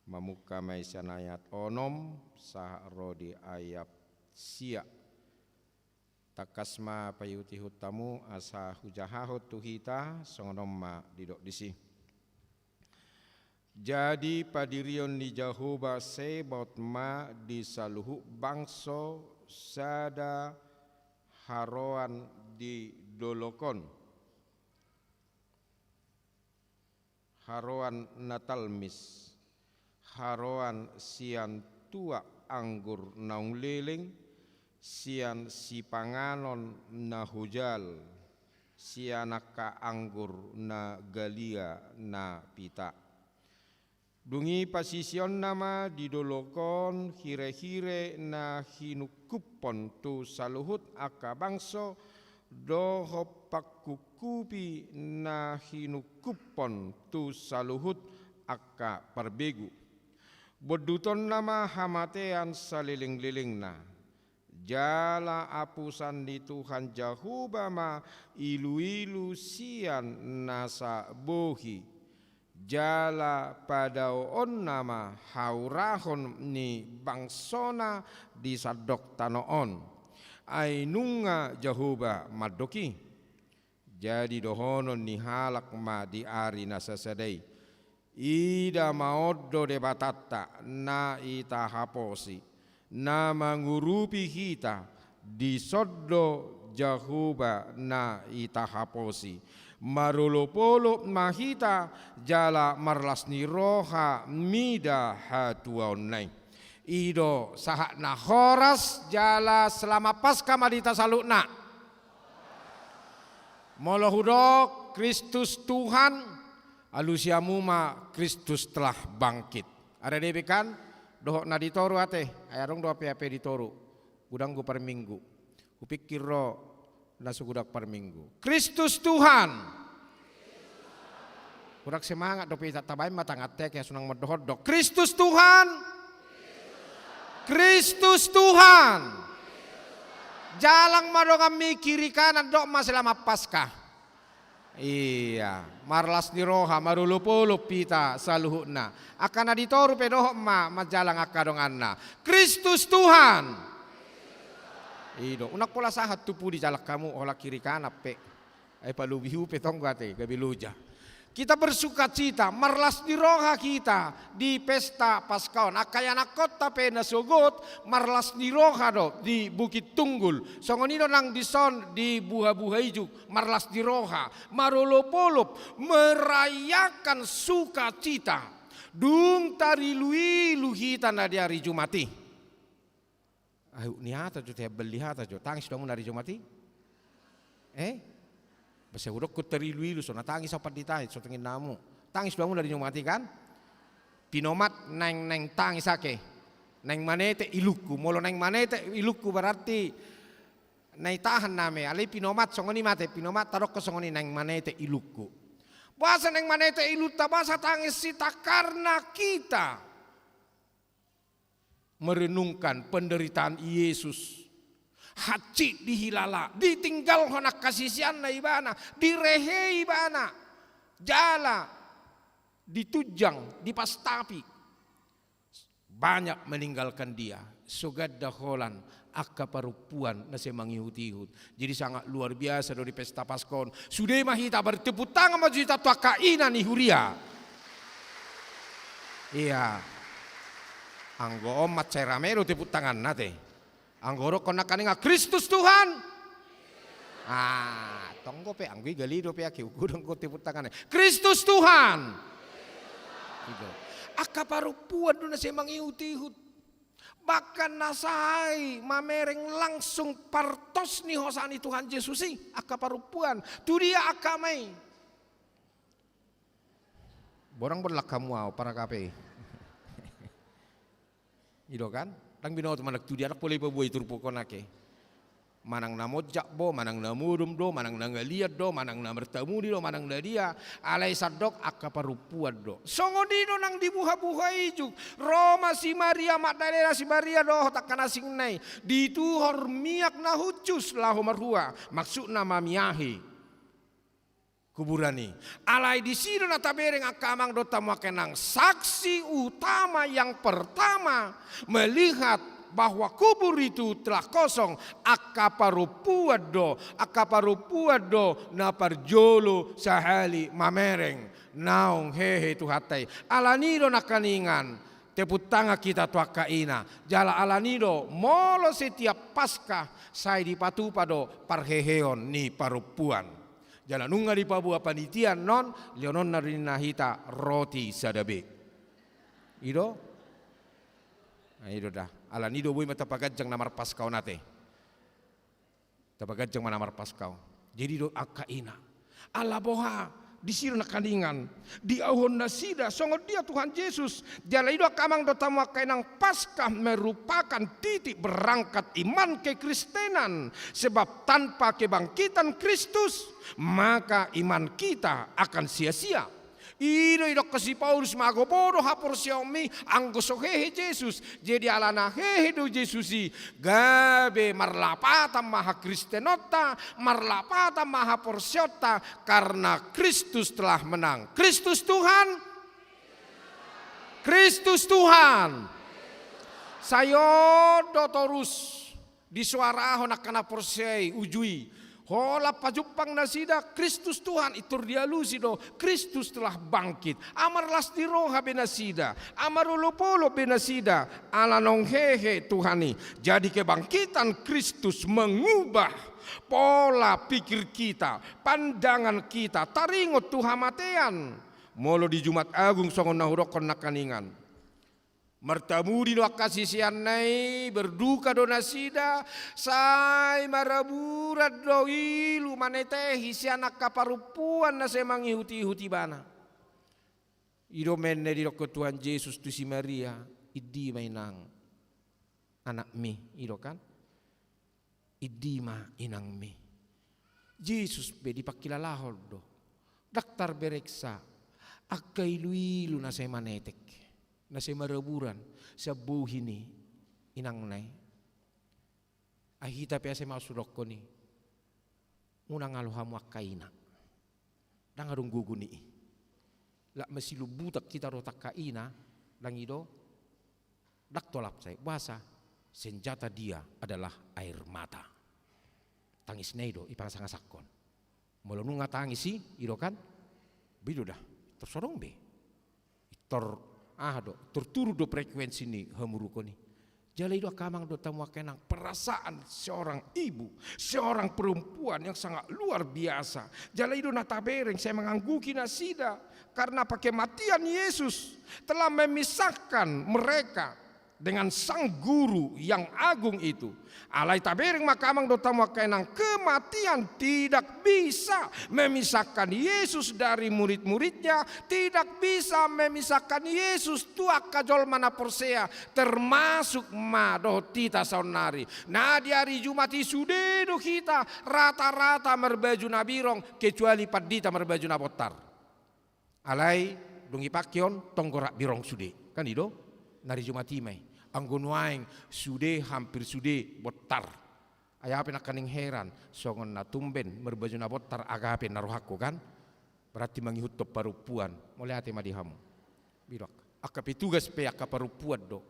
mamuka maisan ayat onom sahro di ayat sia takasma payuti hutamu asa hujahahut tuhita songonomma didok disi. Jadi padirion ni Jahoba sebot ma di saluhu bangso sada haroan di dolokon haroan natalmis haroan sian tua anggur naung liling sian si panganon na hujal sianaka anggur na galia na pita dungi pasision nama didolokon hire-hire na hinukupon tu saluhut aka bangso doho pakukupi na hinukupon tu saluhut aka perbegu boduton nama hamatean saliling-liling na jala apusan di Tuhan Jahoba ma ilu-ilu sian nasa bohi jala pada on nama haurahon ni bangsona di sadok tanoon ainunga Jahoba madoki jadi dohonon ni halak ma di ari nasa sedai ida maodo de batata na ita haposi na mangurupi kita di soddo Jahoba na itahaposi marulopolo mahita jala marlas ni roha mida hatuaunai ido sahak na horas jala selama Paskah madita salukna molohudok Kristus Tuhan alusiamu ma Kristus telah bangkit ada debekan dohok na ditoru ate ayarong doa PAP ditoru gudang gu per minggu kupikir ro na sugudak per minggu Kristus Tuhan kudak semangat dopi tatabay matangatek ya sunang madohodok Kristus Tuhan Kristus Tuhan jalang madongam mi kiri kanan dok ma selama Paskah iya marlas ni roha marulupulup pita saluhuna akan aditoru pedohok ma majalang akadonganna Kristus Tuhan ido unak pola sahat tupu di jalak kamu olah kiri kanan pe ay palubihu petong gate gabiluja kita bersuka cita marlas di roha kita di pesta Paskah akayana kota pe nasugot marlas di roha do di Bukit Tunggul songonido nang dison di buha-buha ijuk marlas di roha marolopolop merayakan suka cita dung tari luilu hita na di hari Jumati ayo niata jo te beli hata jo tangis dong dari Jumati Basa udok ku terilu-ilu so natangis apa ditangis so tengin namu tangis doang dari Jumati kan pinomat neng tangis ake neng manete iluku molo neng manete iluku berarti nai tahan name ale pinomat songoni mate pinomat tarok ke songoni neng manete iluku bahasa neng manete iluta bahasa tangis sita karena kita merenungkan penderitaan Yesus haci dihilala ditinggal honak kasisian na ibana direhe ibana jala ditujang dipastapi banyak meninggalkan dia sugad daholan akka parupuan na semangihut-ihut jadi sangat luar biasa dari pesta Paskon sudah mahita bertepuk tangan majuita tua kainan ni huria iya anggo omat ceramero tepuk tangan nate anggoro konakan nga Kristus Tuhan. Tonggo pe anggi galido pe aki gudang ko tepuk tangan. Kristus Tuhan. Aka parupuan do na semang ihut-ihut. Bahkan nasai mamereng langsung partos ni hosani Tuhan Yesus sih aka parupuan. Tu dia akamai. Borang berlak kamu para kape. Ido kan? Tang binaw manak tu dia nak boleh babuai turpukon ake. Manang na mojak bo, manang na murum do, manang na ngaliat do, manang na bertemu di do, manang na dia alai sadok aka parupuan do. Songo di do nang dibuha-buhai juk. Roma si Maria Magdalena si Maria do takkan asing nai. Di tu hormiak na hucus lahu marhua. Maksud nama miahi. Kuburani. Alai di sini na tabereng akamang do tamu kenang saksi utama yang pertama melihat bahwa kubur itu telah kosong. Akaparupuad do na parjolo sahali mamereng naong hehe tu hatai alanido nakaningan teputanga kita tua kaina jala alanido molo setiap Paskah saya dipatupado parheheon ni parupuan jala nunga di pabua panitian non leonon narinahita roti sadabe ido nah, ido dah ala nido boy matapagajang namar Paskau nate. Tapagajang manamar Paskau. Jadi do akaina. Ala boha di siro nakaningan. Di ahon nasida songo dia Tuhan Yesus. Jala ido akamang do tamu akainang Paskah merupakan titik berangkat iman kekristenan. Sebab tanpa kebangkitan Kristus maka iman kita akan sia-sia. Ido kasi Paulus magobodo hapor siomi anggo sohehe Jesus. Jadi alana hehe do Jesusi gabe marlapata maha kristenota marlapata maha porsiota karena Kristus telah menang. Kristus Tuhan. Kristus Tuhan. Sayo do torus di suara honak kana porsiai ujui. Hola pajupang nasida Kristus Tuhan itur dia lusido Kristus telah bangkit amar lasti roha benasida amar ulupolo benasida ala nong hehe Tuhani. Jadi kebangkitan Kristus mengubah pola pikir kita, pandangan kita, taringot Tuhan matean molo di Jumat Agung songon nahurokon nakaningan mertamu di doa kasisian nai berduka do nasida sai maraburat do ilu manete hisianak kaparupuan na semang ihuti bana ido menne di doa Tuhan Yesus tu si Maria idi mainang anak mi ido kan idi ma inang mi Yesus be dipakilalahol do daktar bereksa akai ilu na semanetek na si maraburan sa buhi ni inang nay ahita pa sa mausudok ko ni unang aluhamu akaina dang arong guguni la masilubutak kita rotak kaina dang ido dak tolap say bahasa senjata dia adalah air mata tangis neido ipang sangasakon melununga tangis si ido kan bido dah tersorong be terturu do frekuensi ni hamuruko ni. Jala itu akamang do tamu kenang perasaan seorang ibu, seorang perempuan yang sangat luar biasa. Jala itu natabereng saya mengangguki nasida karena pakai matian Yesus telah memisahkan mereka dengan sang guru yang agung itu. Alai tabereng makamang do tamu kenang kematian tidak bisa memisahkan Yesus dari murid-muridnya, tidak bisa memisahkan Yesus tua kajol mana persea termasuk madoh tita saunari. Nah di hari Jumat sudah do kita rata-rata merbaju nabirong kecuali padita merbaju nabotar. Alai dungi pakion tonggorak birong sude kan ido nari Jumat imai. Anggunuaing sude hampir sude botar. Ayape nak kaning heran songon na tumben merbaju na botar agape naruhako kan. Berarti mangihutop parupuan. Mulai ate madihamu. Birok. Akapi tugas pe akaparupuan do.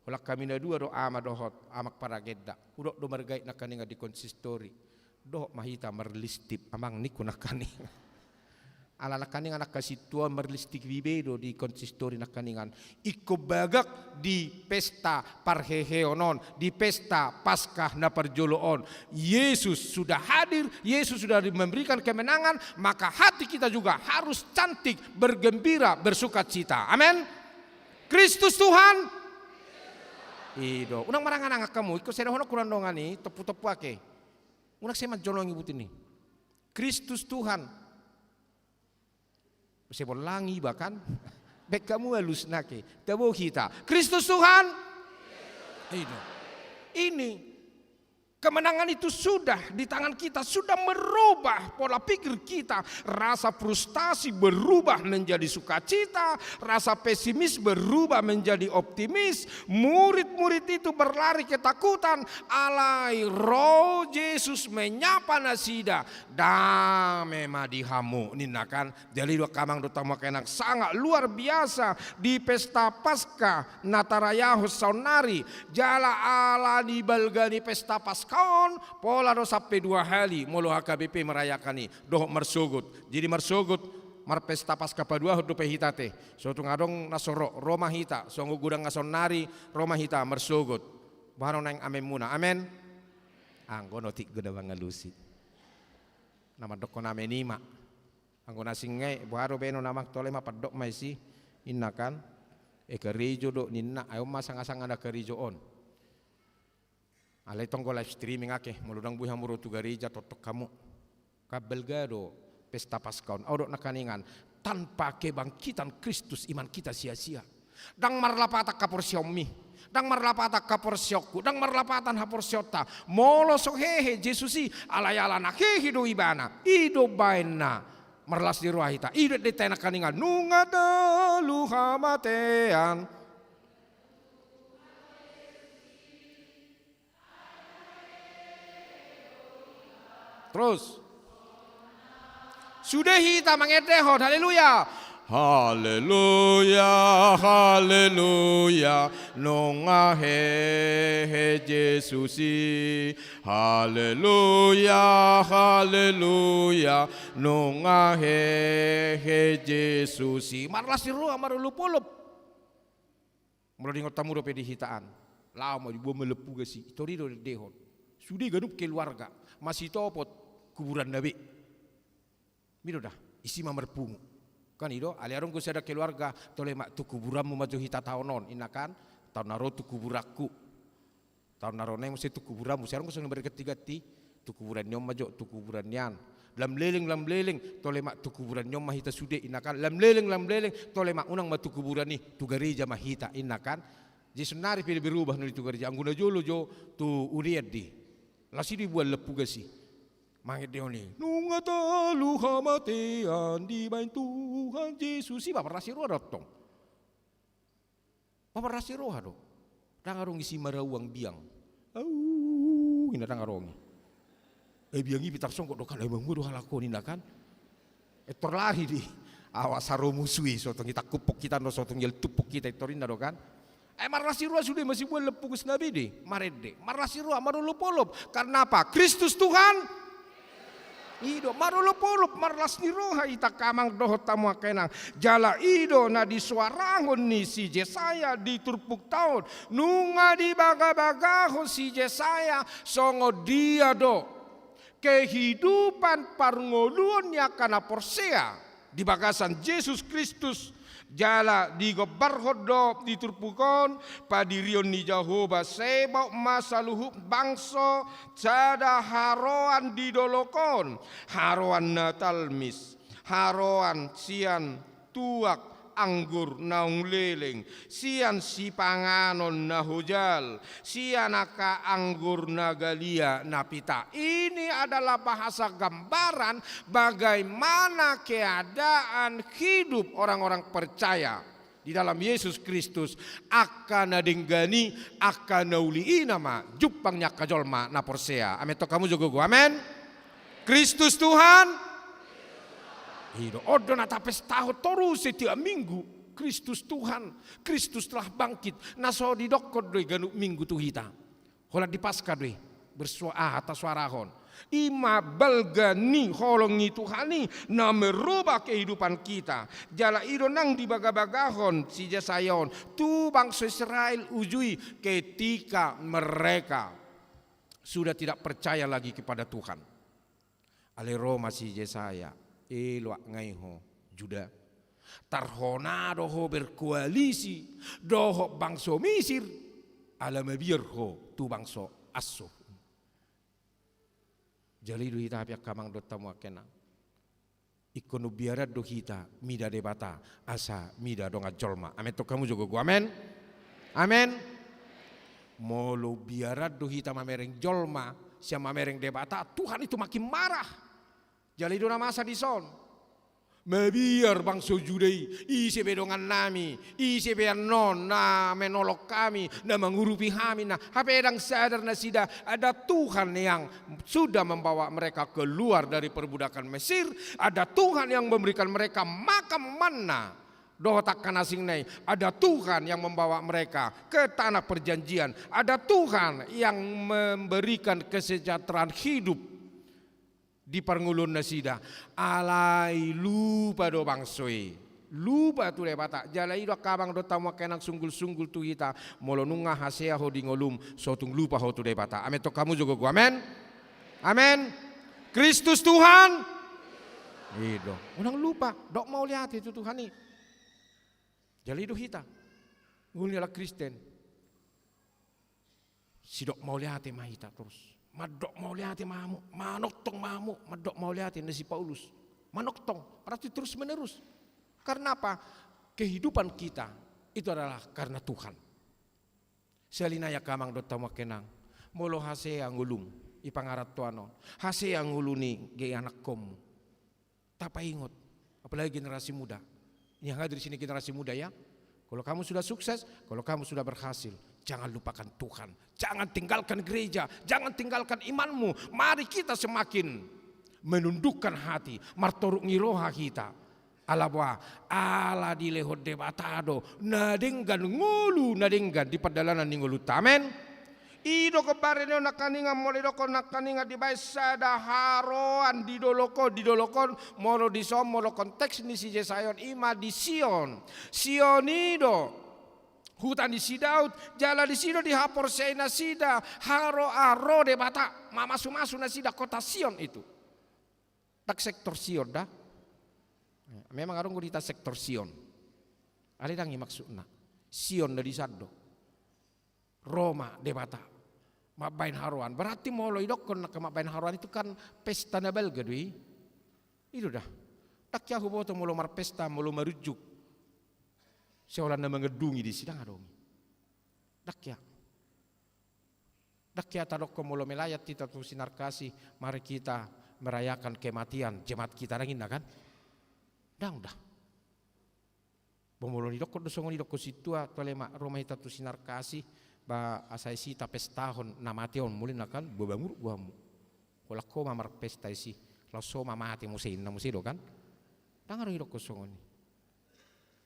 Holak kami na dua do ama dohot amak paragedda. Udok do margait na kaninga di konsistori. Do mahita merlistip amang niku na kaninga. Ala kaningan nak kasih tua merlistik vibedo di konsistori nak kaningan iko bagak di pesta parheheonon di pesta Paskah na parjoloon Yesus sudah hadir, Yesus sudah memberikan kemenangan, maka hati kita juga harus cantik, bergembira, bersukacita. Amin. Kristus Tuhan. Ido, unang marangan kamu, ikut saya hono kurang dongani, tepu-tepu ake. Unak saya majolong ibu ini. Kristus Tuhan. Saya bolangi bahkan. Bek kamu halus nake, tabo kita. Kristus Tuhan. Ido. Ini kemenangan itu sudah di tangan kita, sudah merubah pola pikir kita. Rasa frustasi berubah menjadi sukacita, rasa pesimis berubah menjadi optimis. Murid-murid itu berlari ketakutan. Alai roh Yesus menyapa nasida. Dame madihamu ninakan. Jadi dua kamang do tamu kenak sangat luar biasa di pesta Paskah Natarayahus Saunari. Jala ala di balgani pesta Paskah. Kaon pola do sampai 2 hari molo HKBP merayakan ni doh mersugut. Jadi mersugut mar pesta Paskah padua do pehitate. Suatu ngadong nasoro Roma hita, songo gudang ngason nari Roma hita mersugut. Baru nang amen muna. Amen. Anggo notik gede bangalusi. Nama doko name nima. Anggo nasingai baru beno nama tole ma padok mai si innakan kerijo do ninna ayo masang-asang ada kerijo on. Alay tonggo live streaming ake, muludang buhay muro tu gereja totok kamu. Kabel gado pesta Paskah. Audok nakaningan tanpa kebangkitan Kristus iman kita sia-sia. Dang marlapata kaporsiomi, dang marlapata kaporsiokku, dang marlapatan haporsiota. Molo sohehe Jesusi alayala nak hidu ibana, ido baina. Marlas di ruahita, ido di tena kaningan nungada luhamatean. Terus sudah kita mengedehot, haleluya. Haleluya, haleluya, nonga he Jesusi. Haleluya, haleluya, nonga he Jesusi. Marlas siru amarulupulup. Mulai ingat tamu do pedihitaan. Lama dibuat melepu gasi. Itu do dehot. Sudah gadup keluarga. Masih topot kuburan Nabi. Miro dah isi mamerpungu. Kan itu aliarong ku sada keluarga tole mak tu kuburanmu maju hita taonon inakan tahun naro tu kuburaku. Tahun naro neng mesti tu kuburanmu sekarang ku seneng berketi-gati tu kuburan nyom maju tu kuburan nian. Lam leling tole mak tu kuburan nyom mahita sude inakan lam leling tole mak unang matu kuburan ni tu gereja mahita inakan. Jadi senari pilih berubah nuli tu gereja angguna jolo jo tu uriat di. Lasi dibuat lepu gasi. Mangit dia ni. Nungata luhamatean di bain Tuhan Yesus. Si bapak rasi roh datang. Bapak rasi roh do. Tangarong isi marawang biang. Ina tangarong. Biangi pitak songkok dokan emang do halako ni kan. Etor lari di. Awas saro musui sotong kita kupok kita no sotong yel tupok kita etorin do kan. Marlasirua sudah masih buat lepugus Nabi deh, marede. Marlasirua marulupolop. Karena apa? Kristus Tuhan. Ido marulupolop marlasniroha ita kamang dohot tamu kenang. Jala ido na di suarangon ni si Jesaya di turpuk tahun. Nunga di baga-bagaho si Jesaya songo dia do. Kehidupan parngoluannya karena porsea di bagasan Yesus Kristus. Jala di gobar hodop di turpukon padirion ni Jehovah sebab masaluhu bangso cada haroan di dolokon haroan natalmis haroan sian tuak anggur naung leleng sian si panganon na hujal sian aka anggur nagalia napita. Ini adalah bahasa gambaran bagaimana keadaan hidup orang-orang percaya di dalam Yesus Kristus akan nadenggani akan nauli nama jupangnya kajolma na porsea. Amin to kamu juga gua. Amin. Kristus Tuhan. Hidup odo na tapes tahu terus setiap minggu Kristus Tuhan, Kristus telah bangkit. Naso di dokod doi ganuk minggu tu hita. Hola di Paskah doi bersuara atas suarahon. Ima balgani holongi Tuhani na merubah kehidupan kita. Jala ido nang di baga-bagahon si Jesayon. Tu bangsa Israel ujui ketika mereka sudah tidak percaya lagi kepada Tuhan. Ale Roma si Jesaya. Elok ngaiho Juda tarhona doho berkoalisi doho bangsa Mesir ala mabirho tu bangso aso. Jali do hita pia kamang do tamu kena. Ikonu biara do hita mida debata asa mida do ngajolma. Amen to kamu juga gua amen. Amen. Molo biara do hita mamereng jolma siapa mamereng debata Tuhan itu makin marah. Jali do masa di son. Mabiar bangsa Judai isi bedongan nami isi bean non na menolok kami na mengurupi kami na hapedang sadar na sida ada Tuhan yang sudah membawa mereka keluar dari perbudakan Mesir, ada Tuhan yang memberikan mereka makan manna doh takkan asing nai, ada Tuhan yang membawa mereka ke tanah perjanjian, ada Tuhan yang memberikan kesejahteraan hidup di Parngulun nasida. Alai lupa do bangsoi, lupa tu debata jalai do kabang do tamu kenang sunggul-sunggul tu kita molo nunga hasea ho di ngolum sotung lupa ho tu debata. Amen to kamu juga gua amen. Amen. Kristus Tuhan. Ido. Unang lupa dok mau lihat itu Tuhan ni. Jalai do hita. Nguliala Kristen. Si dok mau lihat mahita terus. Madok mau lihat mamu, manoktong mamu, madok mau lihat si Paulus, manoktong, berarti terus menerus. Karena apa? Kehidupan kita itu adalah karena Tuhan. Selinaya kamang do tamu kenang, molo hase angulung, ipangarat tuano, hase anguluni ge anak komu. Tapa ingot, apalagi generasi muda. Ini yang hadir di sini generasi muda ya. Kalau kamu sudah sukses, kalau kamu sudah berhasil, jangan lupakan Tuhan. Jangan tinggalkan gereja, jangan tinggalkan imanmu. Mari kita semakin menundukkan hati, martoruk ngiroha kita. Ala di lehot debatado, nadenggan ngulu, nadenggan di pedalanan ningulu tamen. Ido kebarene nakaninga molidoko nakaninga di baisa da haroan di dolokon molo di som molo konteks ni si Jesayon ima di Sion Sionido hutan di Sidaut jala di Sido di hapor seina sida haro de bata mamasu na sida kota Sion itu tak sektor Sion dah memang arung gurita sektor Sion ada dangi maksudna Sion dari Sado Roma debata mabain haruan berarti molo idokon nak mabain haruan itu kan pesta nabel gadui itu dah tak ya huboto molo mar pesta molo marujuk seolah nama ngedungi di sidang adong dak ya tadokko molo melayat kita tu sinar kasih mari kita merayakan kematian jemaat kita rangin kan dang dah bomolo idokon dosongon idokko situa tolema Roma kita tu sinar kasih ba asai si tapes tahun namation mulin kan bobamur guamu kolak ko mamar pesta isi laso mamati musin na musido kan dangar hidok kosongoni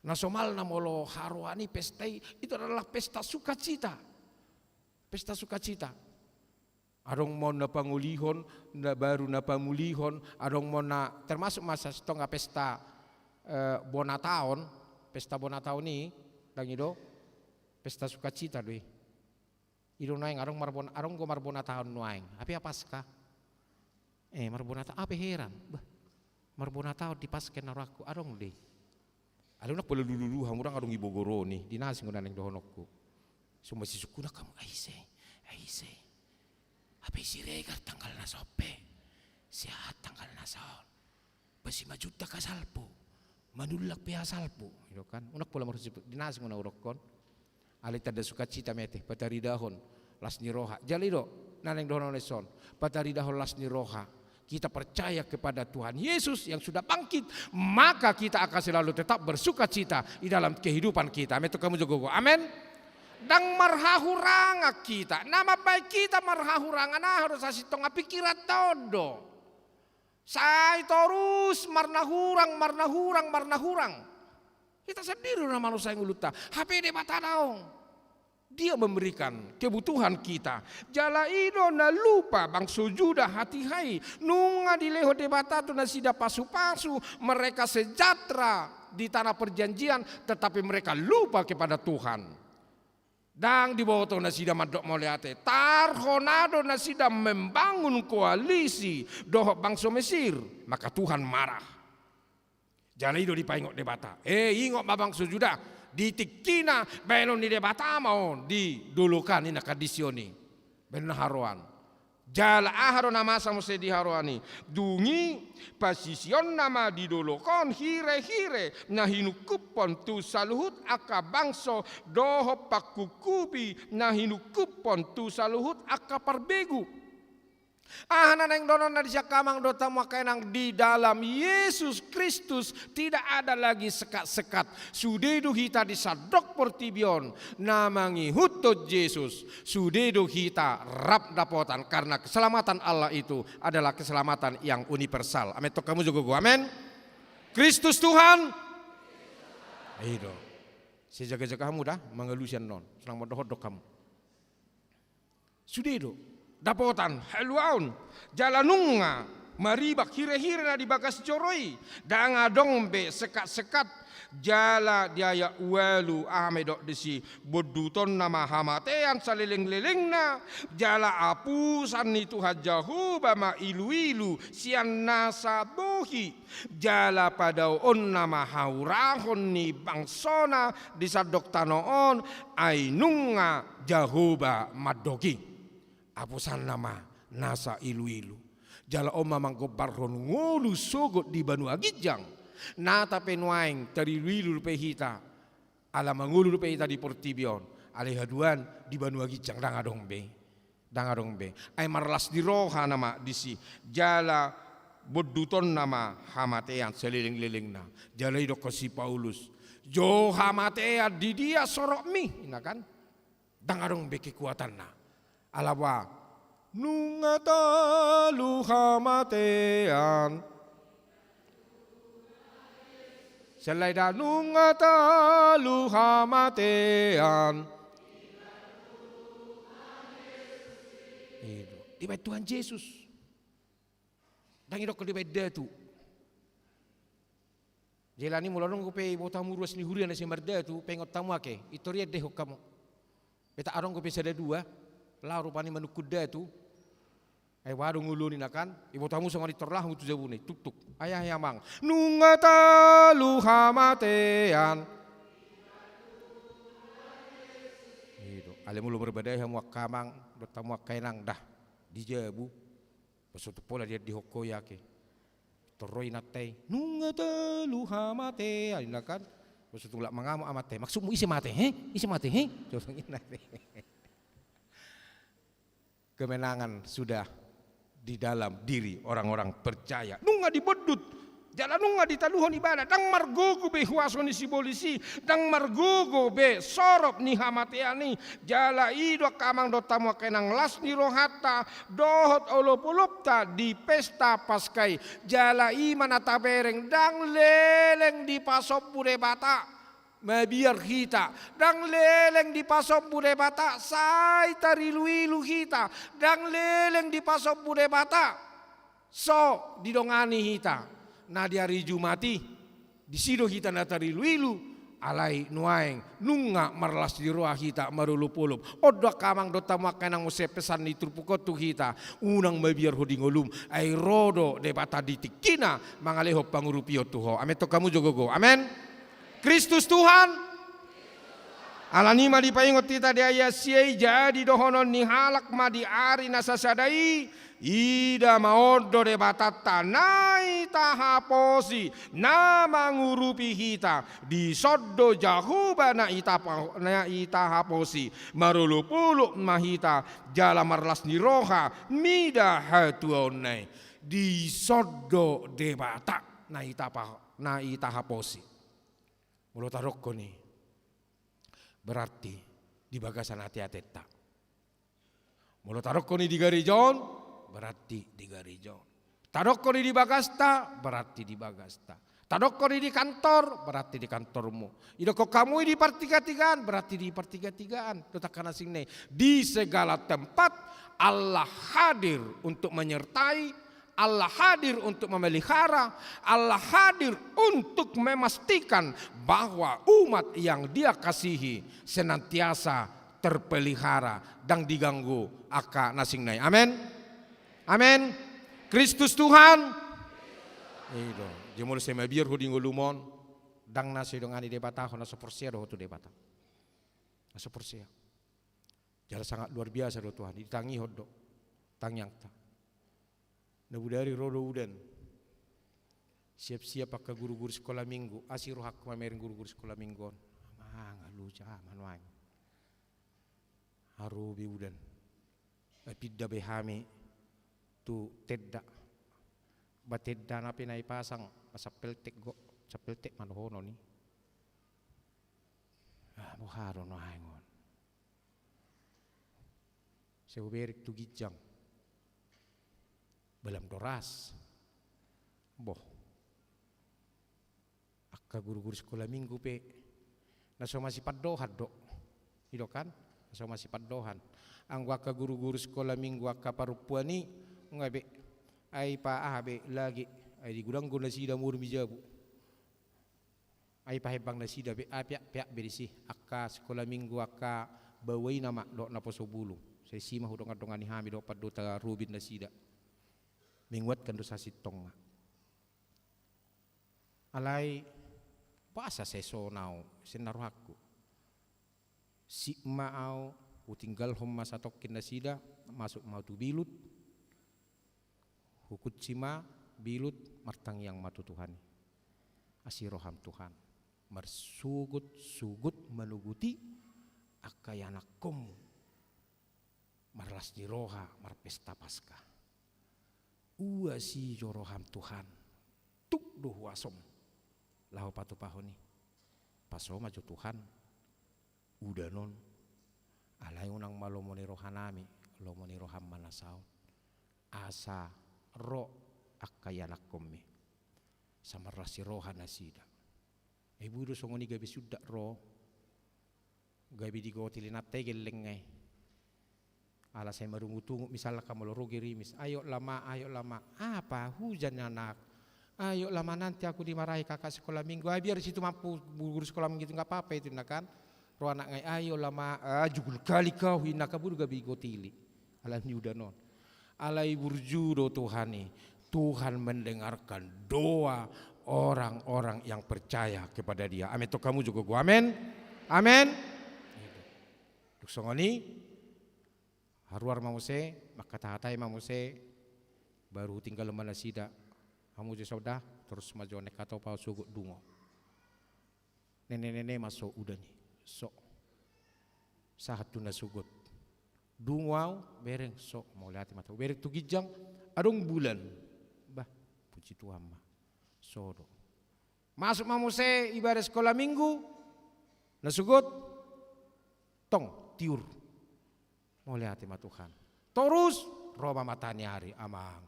nasomal namolo haruani pesta itu adalah pesta sukacita adong mau na pangulihon na baru na pamulihon adong mau na termasuk masa setengah pesta bonataon pesta bonataon ni dangido pesta sukacita doi Ido naing arong go marbona tahun nuaing. Api apaska? Marbona tahun apa heran? Marbona tahun di pasken naraku arong deh. Alun nak pelulu hamurang arong ibogoro nih dinasing udah neng dohonokku. Semua si suku nak kamu aise. Apa isi regar tanggal nasope? Sihat tanggal nasaon. Besi majuta kasalpo. Manulak pihak salpo. Itu kan. Unak pola marus dinasing udah urokon. Alita da sukacita mete patari dahon las ni roha jalido naneng dohon leson patari dahon las ni roha kita percaya kepada Tuhan Yesus yang sudah bangkit maka kita akan selalu tetap bersukacita di dalam kehidupan kita amin kamu juga amin dang marhahuranga kita nama baik kita marhahuranga nah harus asitong pikiran todo sai terus marnahurang kita sendiri nama manusia yang uluta. HP de mata daong. Dia memberikan kebutuhan kita. Jala ido na lupa bang sujuda hati hai. Nunga di leho de mata tu nasida pasu-pasu. Mereka sejahtera di tanah perjanjian. Tetapi mereka lupa kepada Tuhan. Dang di bawah tu nasida madok moleate. Tarhonado nasida membangun koalisi. Dohok bangsa Mesir. Maka Tuhan marah. Jangan itu dipaingok debata. Ingok babang sujuda. ditikina benon ni debata maon di dulukan ina kadisioni benon haruan jala aharo nama samo se di haruani dungi pasision nama didolokon hire na hinukupon tu saluhut aka bangso doho pakukubi na hinukupon tu saluhut aka parbegu. Neng donon na disya kamang dota makainang di dalam Yesus Kristus tidak ada lagi sekat-sekat. Sudedo hita disadok portibion namangi hutut Yesus. Sudedo hita rap dapotan karena keselamatan Allah itu adalah keselamatan yang universal. Amin. Tok kamu juga gua. Amin. Kristus Tuhan. Ayo. Si jaga-jaga kamu dah mengelusian non. Selamat dohodok kamu. Sudedo. Dapotan haluaun jalanunga maribak hire-hire na di bagas coroi danga dongbe sekat-sekat jala diaya uelu amedok desi boduton nama hamatean saliling-liling na jala apusan itu hajahu bama ilu-ilu sian nasa bohi jala pada on nama haurahon ni bangsona disadok tanoon ainunga jahuba madogi apusan nama nasa ilu-ilu jala oma manggobarron ngolu sogot di banu agijang nata penuaing tari ilu pe hita ala mangulu pe hita di portibion ale haduan di banu agijang dangadong be ay marlas di roha nama disi jala boduton nama hamatean seliling-liling na jala idok si Paulus jo hamatea di dia sorok mi inakan dangadong be kekuatan na alawa nungata luhamatean selaida nungata luhamatean di bait Tuhan Yesus dangi dok di bait datu jelani mulon ko pe botamu ruas ni hurian si mardatu pengot tamu ake itoria deh kamu beta arong ko pe sada dua lah rupani manukuda tu warung nguluni nakan ibu tamu sama ditorlah ngutu jabune tuk ayah yamang nungata luhamatean itu ale mulu berbeda hamu kamang dotamu kainang dah dijabu pesutu pola dia dihokoya ke toroi natei nungata luhamatean nakan pesutu lak mangamu amate maksudmu isi mate jorongin nate. Kemenangan sudah di dalam diri orang-orang percaya. Nunga dibedut, jalan nunga ditaluhon ibadah. Dang margogo be huason si polisi, dang margogo be sorop ni hamateani. Jala ido kamang do tamu kenang las ni rohata dohot olopolopta di pesta paskai. Jala iman atabereng dang leleng di pasop bude bata. Mabiar kita dang leleng di pasop bude bata sai tari luilu kita dang leleng di pasop bude bata so didongani kita na di hari Jumati di sido kita na tari luilu alai nuaeng nunga marlas di roa kita marulupulup odo kamang dota makanang use pesan ni turpukotu kita unang mabiar hodingolum ai rodo de bata ditikina mangaleho pangurupio tuho amen to kamu jogogo amen. Kristus Tuhan alanima dipaingot kita di ayat siai jadi dohonon ni halak ma di ari nasasadai ida maodo de batata nai tahaposi na mangurupi hita di soddo jahuba na itahaposi marulupuluk mahita jala marlas ni roha mida hatuonai di soddo de bata na itahaposi. Mulut tarokko nih berarti di bagasan hati-hati tak. Mulut tarokko nih di garijon berarti di garijon. Tarokko nih di bagasta berarti di bagasta. Tarokko nih di kantor berarti di kantormu. Idoko kamu di pertiga-tigaan berarti di pertiga-tigaan. Dotakan asing nih di segala tempat Allah hadir untuk menyertai. Allah hadir untuk memelihara, Allah hadir untuk memastikan bahwa umat yang Dia kasihi senantiasa terpelihara dan diganggu aka nasing nai. Amin. Amin. Kristus Tuhan. Itu, jemur semabiar huding ulumon Dang nasi dongani debata hona sepersia doh tu debata. Sepersia. Jala sangat luar biasa doh Tuhan. Ditangi hodok. Tangyang ta. Nabu dari rodo udan. Siap-siap pakai guru-guru sekolah minggu. Asih rohak mamerin guru-guru sekolah mingguan. Mangga luca manuang. Haru biudan. Pidda behami tu tedda. Batedda napi nai pasang sapeltek go sapeltek manohono ni. Buharo no hangon. Seuberik tu gijang. Belam doras. Boh. Akka guru-guru sekolah minggu pe. Naso masih padohan dok. Hido kan? Naso masih padohan. Anggo akka guru-guru sekolah minggu akka parupuani ngabe ai pa abe lagi ai di gudang guna sida mur mijabu. Ai pa hebang na sida be apiak berisi akka sekolah minggu akka bawai nama dok na posobulu. Saya sima hudong-adongani hami dok padota rubin na sida. Mingwatkan dosa sitong. Alai pasa sesonau senaruhaku. Si mau utinggal homma satokin nasida masuk mau tu bilut. Hukut cima bilut martang yang matu Tuhan. Asiroham Tuhan. Marsugut menuguti akayanakum. Marlas di roha marpesta paskah. Uasi joroham Tuhan tuk duh wasom lahu patu pahoni paso maju Tuhan udah non alai unang malomoni rohanami lomoni roham manasau asa ro akayanakomme samarasi rohana sida ibu do songoni gabi sudah ro gabi digotilin tegel lengai ala saya marungu-tungu misalnya kamu loro gerimis ayo lama apa hujan anak ayo lama nanti aku dimarahi kakak sekolah minggu biar situ mampu guru sekolah minggu itu nggak apa-apa itu kan ro anak ngai ayo lama jugul kali kau hina kabur gabi gotili ala ni udah non alai burjudo Tuhani Tuhan mendengarkan doa orang-orang yang percaya kepada Dia amin to kamu juga gua amin amin duk songoni haruar mamuse makatahatai mamuse baru tinggal lemana sida kamu je saudah terus maju nek atau pau sugut dungo nenek-nenek masuk udah nih sok sahat tuna sugut dungau bereng sok mau lihat mata bereng tu gijang adong bulan bah puji Tuhan mah sodo masuk mamuse ibadah sekolah minggu nasugut tong tiur mau lihat mata Tuhan terus roba matanya hari amang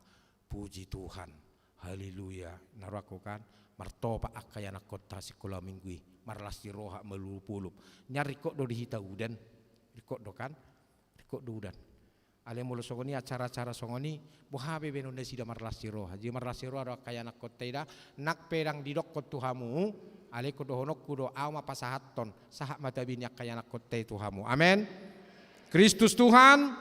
puji Tuhan haleluya naraku kan martopa akayana kota sekolah minggu marlas di roha melulup-ulup nyari kok do dihita udan kok do kan kok do udan ale mulo songoni acara-acara songoni bohabe benonde sida marlas di roha ji marlas di roha akayana kota ida nak pedang didok kot tuhamu ale ko do honok kudo auma pasahaton sahak mata binya akayana kota tuhamu amin Kristus Tuhan.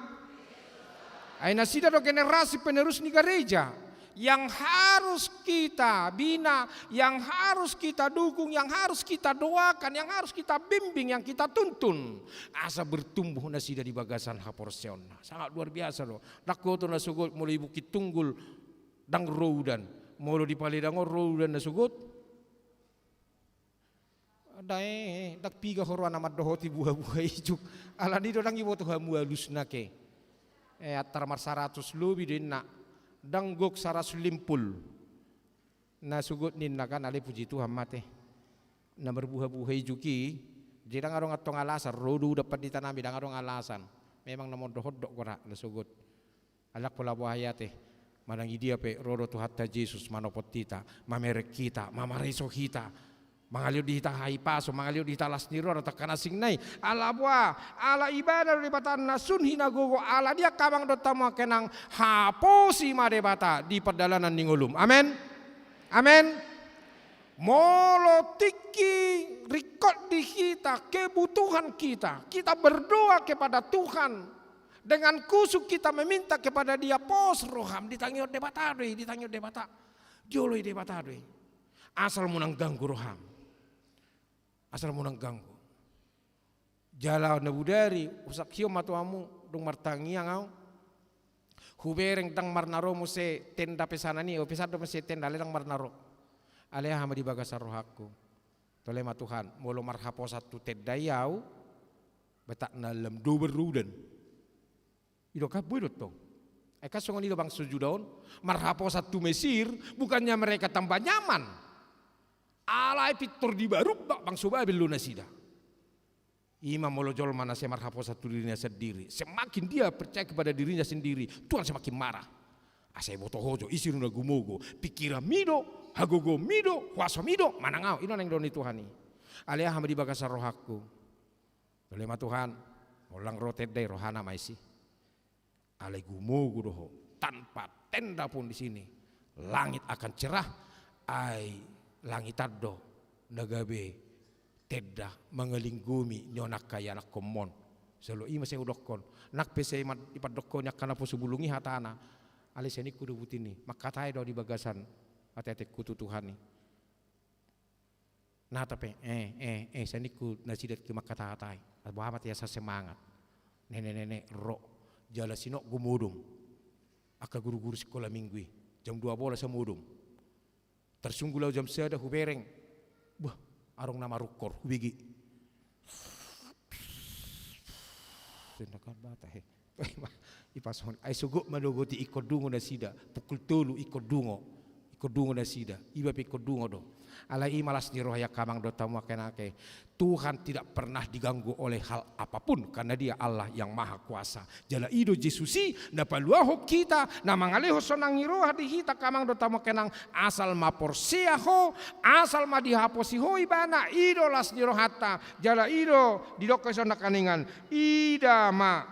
Aina sida do generasi penerus ni gereja yang harus kita bina, yang harus kita dukung, yang harus kita doakan, yang harus kita bimbing, yang kita tuntun. Asa bertumbuh na sida di bagasan haporsion. Sangat luar biasa loh. Dakoto na sugot mulai Bukit Tunggul dang roudan, molo di Paledang roudan na sugot. Dae dak piga horwana madohoti buah-buah ijuk ala di dodang ibu tuh hamu halus nake atar mar 100 lebih dina danggok 100 limpul na sugut ninna kan ale puji Tuhan mate na berbuah-buah ijuki jadi ngarong atong alasan rodu dapat ditanami dang ngarong alasan memang nomor dohodok kora na sugut alak pola buaya teh manangi dia pe rodo tu hatta Yesus manopot kita mamerek kita mamareso kita mangaliw di hita haipaso, mangaliw di hita lasniro, atau kanasing nai, ala buah, ala ibadah di bata nasun hinagogo, ala dia kamang dotama kenang haposi madebata di perdalanan ningulum, amin, amin. Molotiki rekod di kita, kebutuhan kita berdoa kepada Tuhan. Dengan kusuk kita meminta kepada Dia pos roham ditangio debatadoi, ditangio debata, joloi debatadoi. Asal munang ganggu roham. asal munang ganggu. Jala na budari usak hiyo matuamu dong martangi ngau. Hubereng tang marnaro mo se tenda pesana ni o pesado mo se tenda ledang marnaro. Alea hama di bagasar rohaku. Tolema Tuhan molo marhapo satu tenda yau betak na lem do berudan. Ido kabu to. Eka songon ido bang sujudaon marhapo satu Mesir bukannya mereka tambah nyaman. Alai pitur di baru bang soba beluna sida. Imam molojol mana se marhapo satu dirinya sendiri. Semakin dia percaya kepada dirinya sendiri, Tuhan semakin marah. Asai boto hojo isiruna gumogo, pikira mido, hagogo mido, huaso mido, manangau. Ino neng doni Tuhani. Alea hama di bagasar rohaku. Tolema Tuhan, ulang rotet dai rohana maisi. Alai gumogo doho, tanpa tenda pun di sini. Langit akan cerah, ai langit ado nagabe tedda mengelinggumi nyonak kaya nak komon selo ima se udokon nak pese mat ipadokon yak kana posubulungi hatana ale seni kudu butini makatai do di bagasan atete kutu Tuhan ni nah tapi seni ku nasidat ke makatatai abahat ya sa semangat nenek ro jala sinok gumudum aka guru-guru sekolah minggu jam 2 bola samudum tersunggulau jam seda hubereng bah arong nama rukor hubigi sendakan bata he ipason ay sugo manugoti ikodungo na sida pukul 3 ikodungo na sida iba ikodungo do alai malas ni roh ya kamang do tamu kenake Tuhan tidak pernah diganggu oleh hal apapun karena dia Allah yang maha kuasa jala ido Jesusi na paluaho kita na mangaleho sonangi roh hati hita kamang do tamu kenang asal maporsia ho asal madihaposi ho ibana ido las ni roh hata jala ido didoko sona kaningan ida ma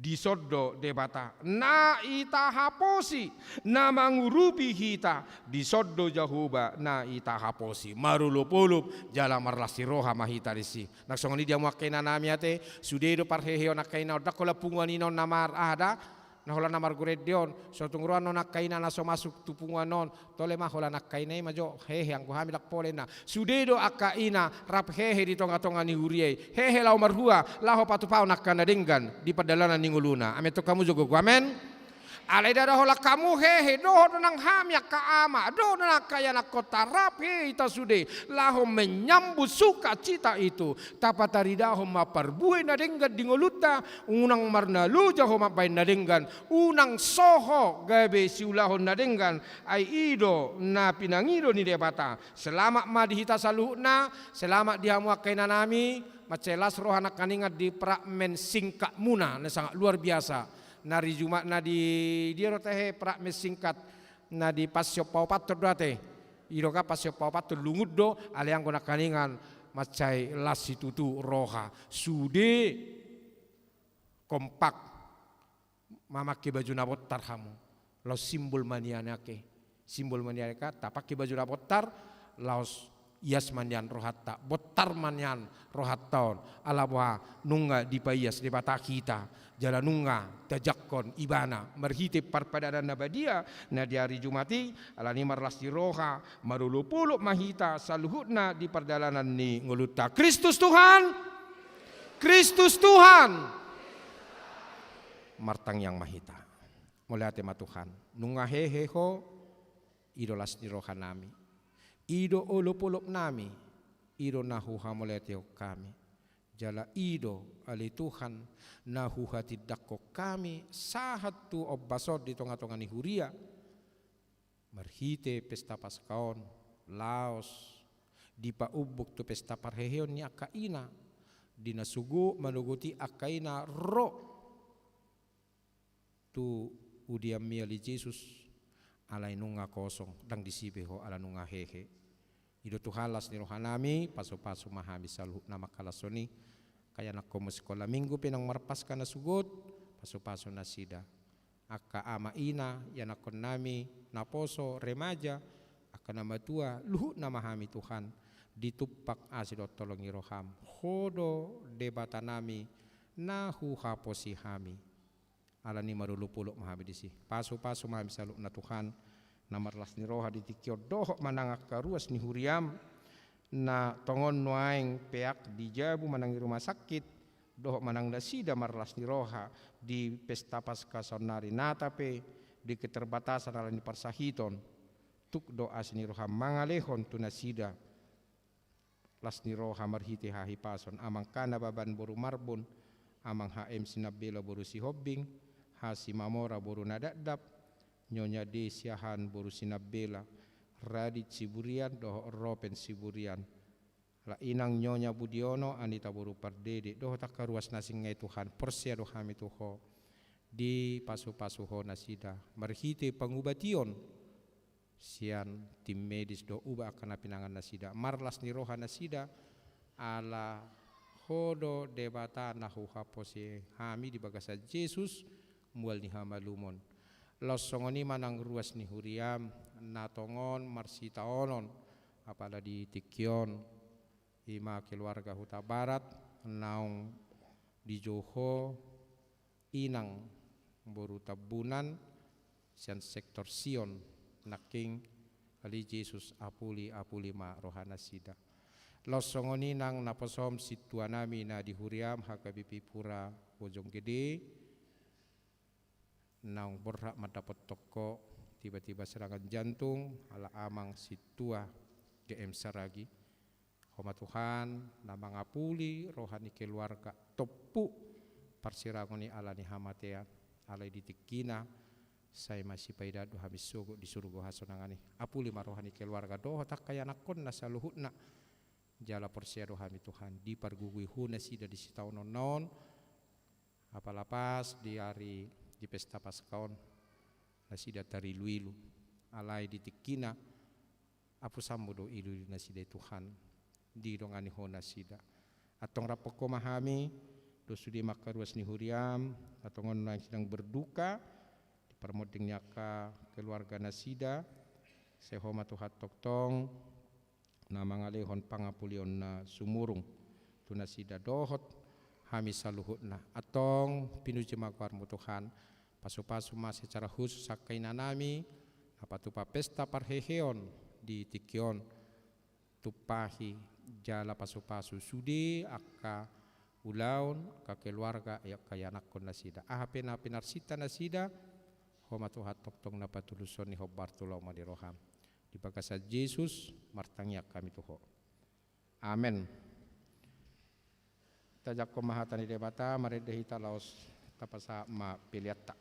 disodo debata na ita haposi na mangurupi hita disodo jahuba na ita haposi marulupulup jala marlasi roha mahita disi naksongoni dia muakena nami ate sudedo parheheo nakaina dakola punguanino namar ada na hola namar gureddion so tungruan non nakaina na so masuk tupungan non tole ma hola nakaina majo hehe ang kuhami dak polena sudedo akaina rap hehe di tonga-tonga ni huriei hehe lau marhua laho patupau nakana denggan di pedalanan ninguluna ame to kamu jogo amen alai dada hola kamu hehe doho nang hamya ka ama doho nang kaya nak kota rap hehe ita sude laho menyambut suka cita itu tapatari daho maparbue na denggan dingoluta unang marnalu jaho mapai na denggan unang soho gabe siulahon na denggan ai ido na pinangido ni debata selamat ma dihita saluhna selamat dihamu akaina nami macelas rohana kaningat di prakmen singkat muna na sangat luar biasa nari Jumat na di dia rotehe prak mesingkat na di pasio pau patur doate iroka pasio pau patur lungud do aliang guna kaningan macai lasi tutu roha sude kompak mamake baju nabot tarhamu lo simbol manianake simbol manianaka tapake baju nabot tar laos ias manyan rohatta botar manyan rohattaon alabwa nunga dipayas debata kita jala nunga tajakkon ibana marhite parpadana nabadia na di hari Jumati alani marlas di roha marulupuluk mahita saluhutna di perdalanan ni nguluta Kristus Tuhan martang yang mahita mulai tema Tuhan nunga heheho idolas di roha nami ido olopolop nami ido nahuha mulai teo kami jala ido ali Tuhan nahuha tidakko kami sahat tu obbasod di tonga-tonga ni huria marhite pesta paskaon laos di paubuk tu pesta parheheon ni akaina dinasugu manuguti akaina ro tu udiam miali Yesus alai nunga kosong dang disibeho ala nunga hehe ido tuhalas ni rohanami paso-paso mahami saluh nama kalasoni kaya nakko sekolah minggu pinang marpaska na sugot paso-paso na sida aka ama ina yanakon nami naposo remaja aka nama tua luhu nama hami Tuhan ditupak asidot tolongi roham hodo debata nami nahu haposi hami ala ni marulupuluk mahami disi paso-paso mahami saluh na Tuhan namarlas ni roha di tikyo dohok manangak karuas ni huriam na tongon nuaing peak di jabu manang rumah sakit doh manang nasida marlas ni roha di pesta Paskah sonari natape di keterbatasan ala ni parsahiton tuk doa sini roha mangalehon tu nasida las ni roha marhiti hahi pason amang kana baban boru marbun amang HM sinabela boru si hobbing hasi mamora boru nadadap nyonya desiahan boru sinabela radit siburian doh ropen siburian la inang nyonya Budiono anita boru pardede doh takaruas nasing ngai Tuhan persia doh kami tuho di pasu-pasu ho nasida marhite pangubation sian tim medis do uba akan pinangan nasida marlas ni roha nasida ala hodo debata nahu hapose hami di bagasa Yesus mual ni hamalumon los songoni manang ruas ni huriam natongon marsita onon apala di Tikion ima keluarga Huta Barat naung di Johor inang boru tabunan sian sektor Sion naking ali Yesus apuli ma rohana sida los songoni nang naposom situanami na di huriam hakabipi pura Bojong Gede naung berhak mendapat toko tiba-tiba serangan jantung ala amang situa GM Saragi Homa Tuhan nama ngapuli rohani keluarga topu parsirangoni ala ni hamatea ala ditikina saya masih paidadu habis sugu di surga hasonangani apuli marohani keluarga doh tak kaya nakon na saluhutna jala persia rohani Tuhan di pargugui huna sida di sitaunon non apalapas di hari di pesta Paskaon nasida tari luilu alai ditikina apu sambudo ilu nasida Tuhan di dongani hona sida atong rapoko mahami dosudi makaruas ni huriam atongon na sedang berduka di permoding nyaka keluarga nasida sehoma tuhat toktong na mangalehon pangapulion na sumurung tu nasida dohot hami saluhutna atong pinuji magwarmu Tuhan pasu-pasu mas secara khusus sakaina nami apatupa pesta parheheon di Tikion tupahi jala pasu-pasu sudi akka ulaun ka keluarga ya kayanak kon nasida ahapena pinarsita nasida homa tuhat toktong na patuluson ni hobbartulau madiroham di bagasa Yesus martangyak kami tuho amen tajak komahatan di debata maredehita laos tapasa ma piliatta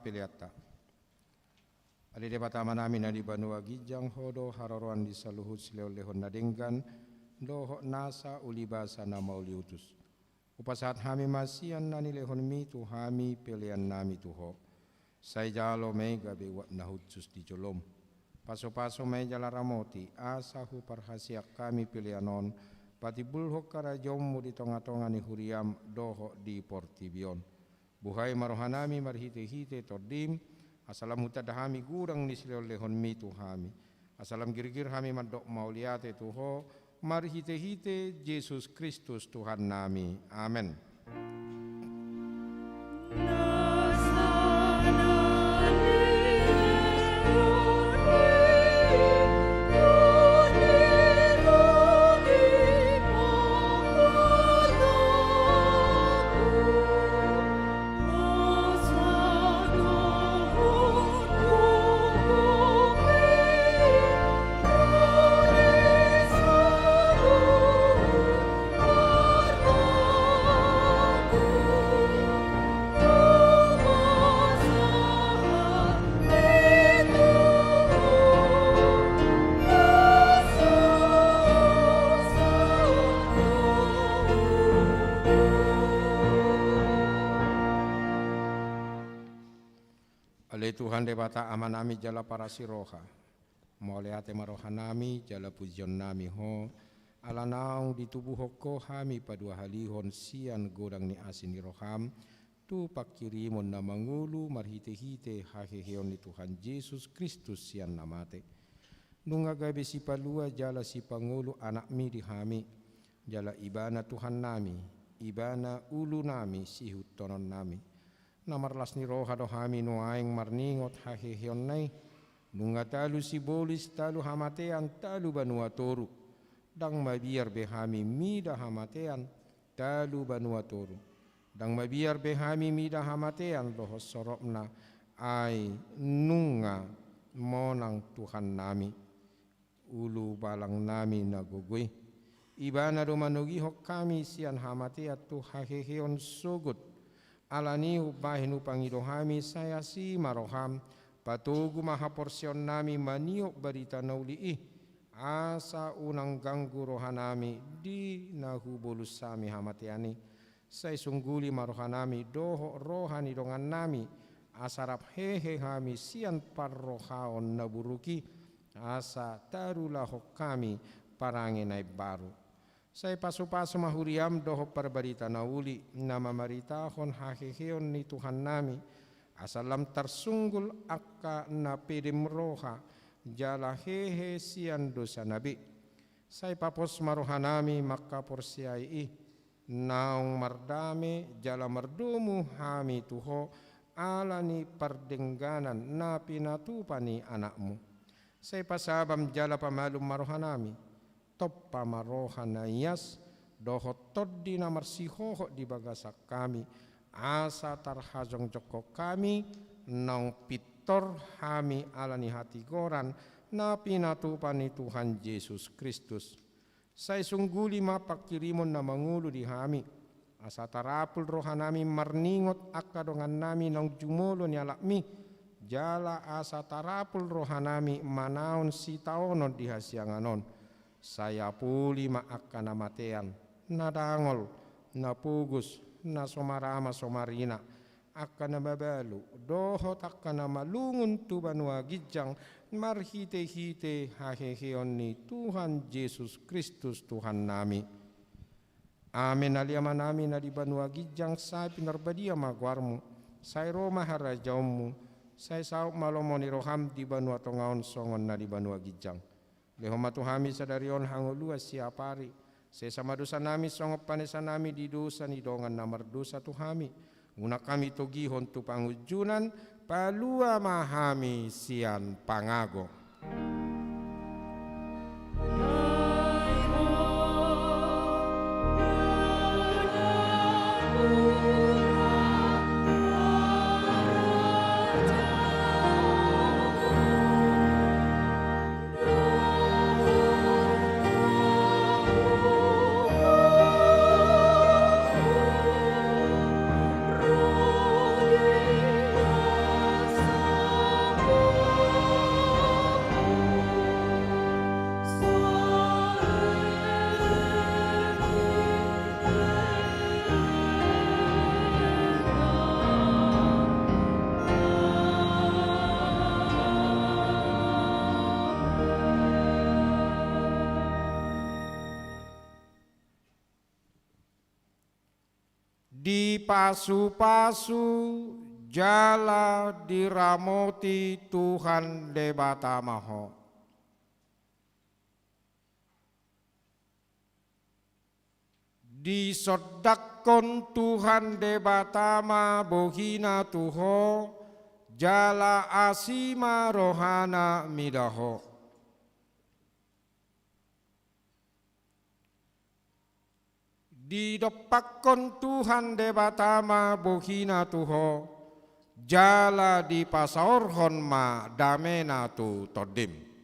piliata. Ali de patama nami na di banua gijang hodo hararuan di saluhut sileo lehon nadenggan doho nasa ulibasa na mauliutus. Upasahat hami masian nani lehon mi tu hami pilihan nami tuho. Sai jalo mega bewat nahutsus di jolom. Paso-paso may jala ramoti asahu parhasiak kami pilihanon pati bulhok karajommu di tonga-tonga ni huriam doho di portibion. Buhay marohanami marhite-hite tordim asalam hutadahami gurang ni sileo lehon mi tuhami. Asalam girgir hami madok mauliate tuho marhite-hite Yesus Kristus Tuhan nami. Amen. Ale Tuhan debata amanami jala para siroha. Mauleate marohanami jala pujian nami ho. Ala naung di tubuh hoko hami padua halihon sian godang ni asin ni roham. Tu pakirimon na mangulu marhite-hite haheheon ni Tuhan Yesus Kristus sian namate. Nunga gabe si palua jala si pangulu anak mi di hami. Jala ibana Tuhan nami. Ibana ulu nami sihut tonon nami. Namarlas ni roha do hami no aing marningot haheheon nai. Nunga talu si bolis talu hamatean talu banua toru. Dang mabiar behami mida hamatean talu banua toru. Dang mabiar behami mida hamatean lohos sorokna ai nunga monang Tuhan nami. Ulu balang nami nagugui. Ibana do manugi hok kami sian hamatea tu haheheon sogut. Alani ubahinu pangidohami saya si maroham patugu maha porsion nami maniok barita nauli'i asa unang ganggu rohanami di nahu bolus sami hamatiani saya sungguli marohanami doho rohani dongan nami asarap hehe hami sian parrohaon naburuki asa tarulah kami parangenai baru. Saya pasu-pasu mahuriam doho perbarita nauli nama maritahon haheheon ni Tuhan nami asalam tersunggul akka na pedem roha jala hehe sian dosa nabi. Saya papos marohanami maka porsiai naung mardame jala merdumu hami tuho alani perdengganan na pinatupani anakmu. Saya pasabam jala pamalum marohanami toppa maroha na iyas doho toddi na marsihoho di bagasak kami asa tarhajong joko kami nang pitor hami alani hati goran na pinatupani Tuhan Yesus Kristus. Saya sungguli mapakirimon na mangulu di hami asa tarapul rohanami marningot akadongan nami nang jumolo ni alakmi jala asa tarapul rohanami manaon si taonon di hasianganon. Saya puli maakana matean, na dangol, na pugus, na somarama somarina, akana babalu, doho takana malungun tu banua gijang, marhite-hite haheheon ni Tuhan Yesus Kristus Tuhan nami. Amin aliaman nami na di banua gijang saya pinarbadia magwarmu, saya roma harajaumu, saya sauk malomoni roham di banua tongaon songon na di banua gijang. Lehomatu hami sadarion hangolua siapari. Sesama dosa nami songop panesa nami di dosa ni dongan namar dosa tu hami. Nguna kami togihon tu pangujunan palua mahami sian pangago. di pasu-pasu jala diramoti Tuhan debata maho. Disodakon Tuhan debatama bohina tuho jala asima rohana midaho. Didopakon Tuhan debatama bohina tuho jala di pasaorhon ma damena tu todim.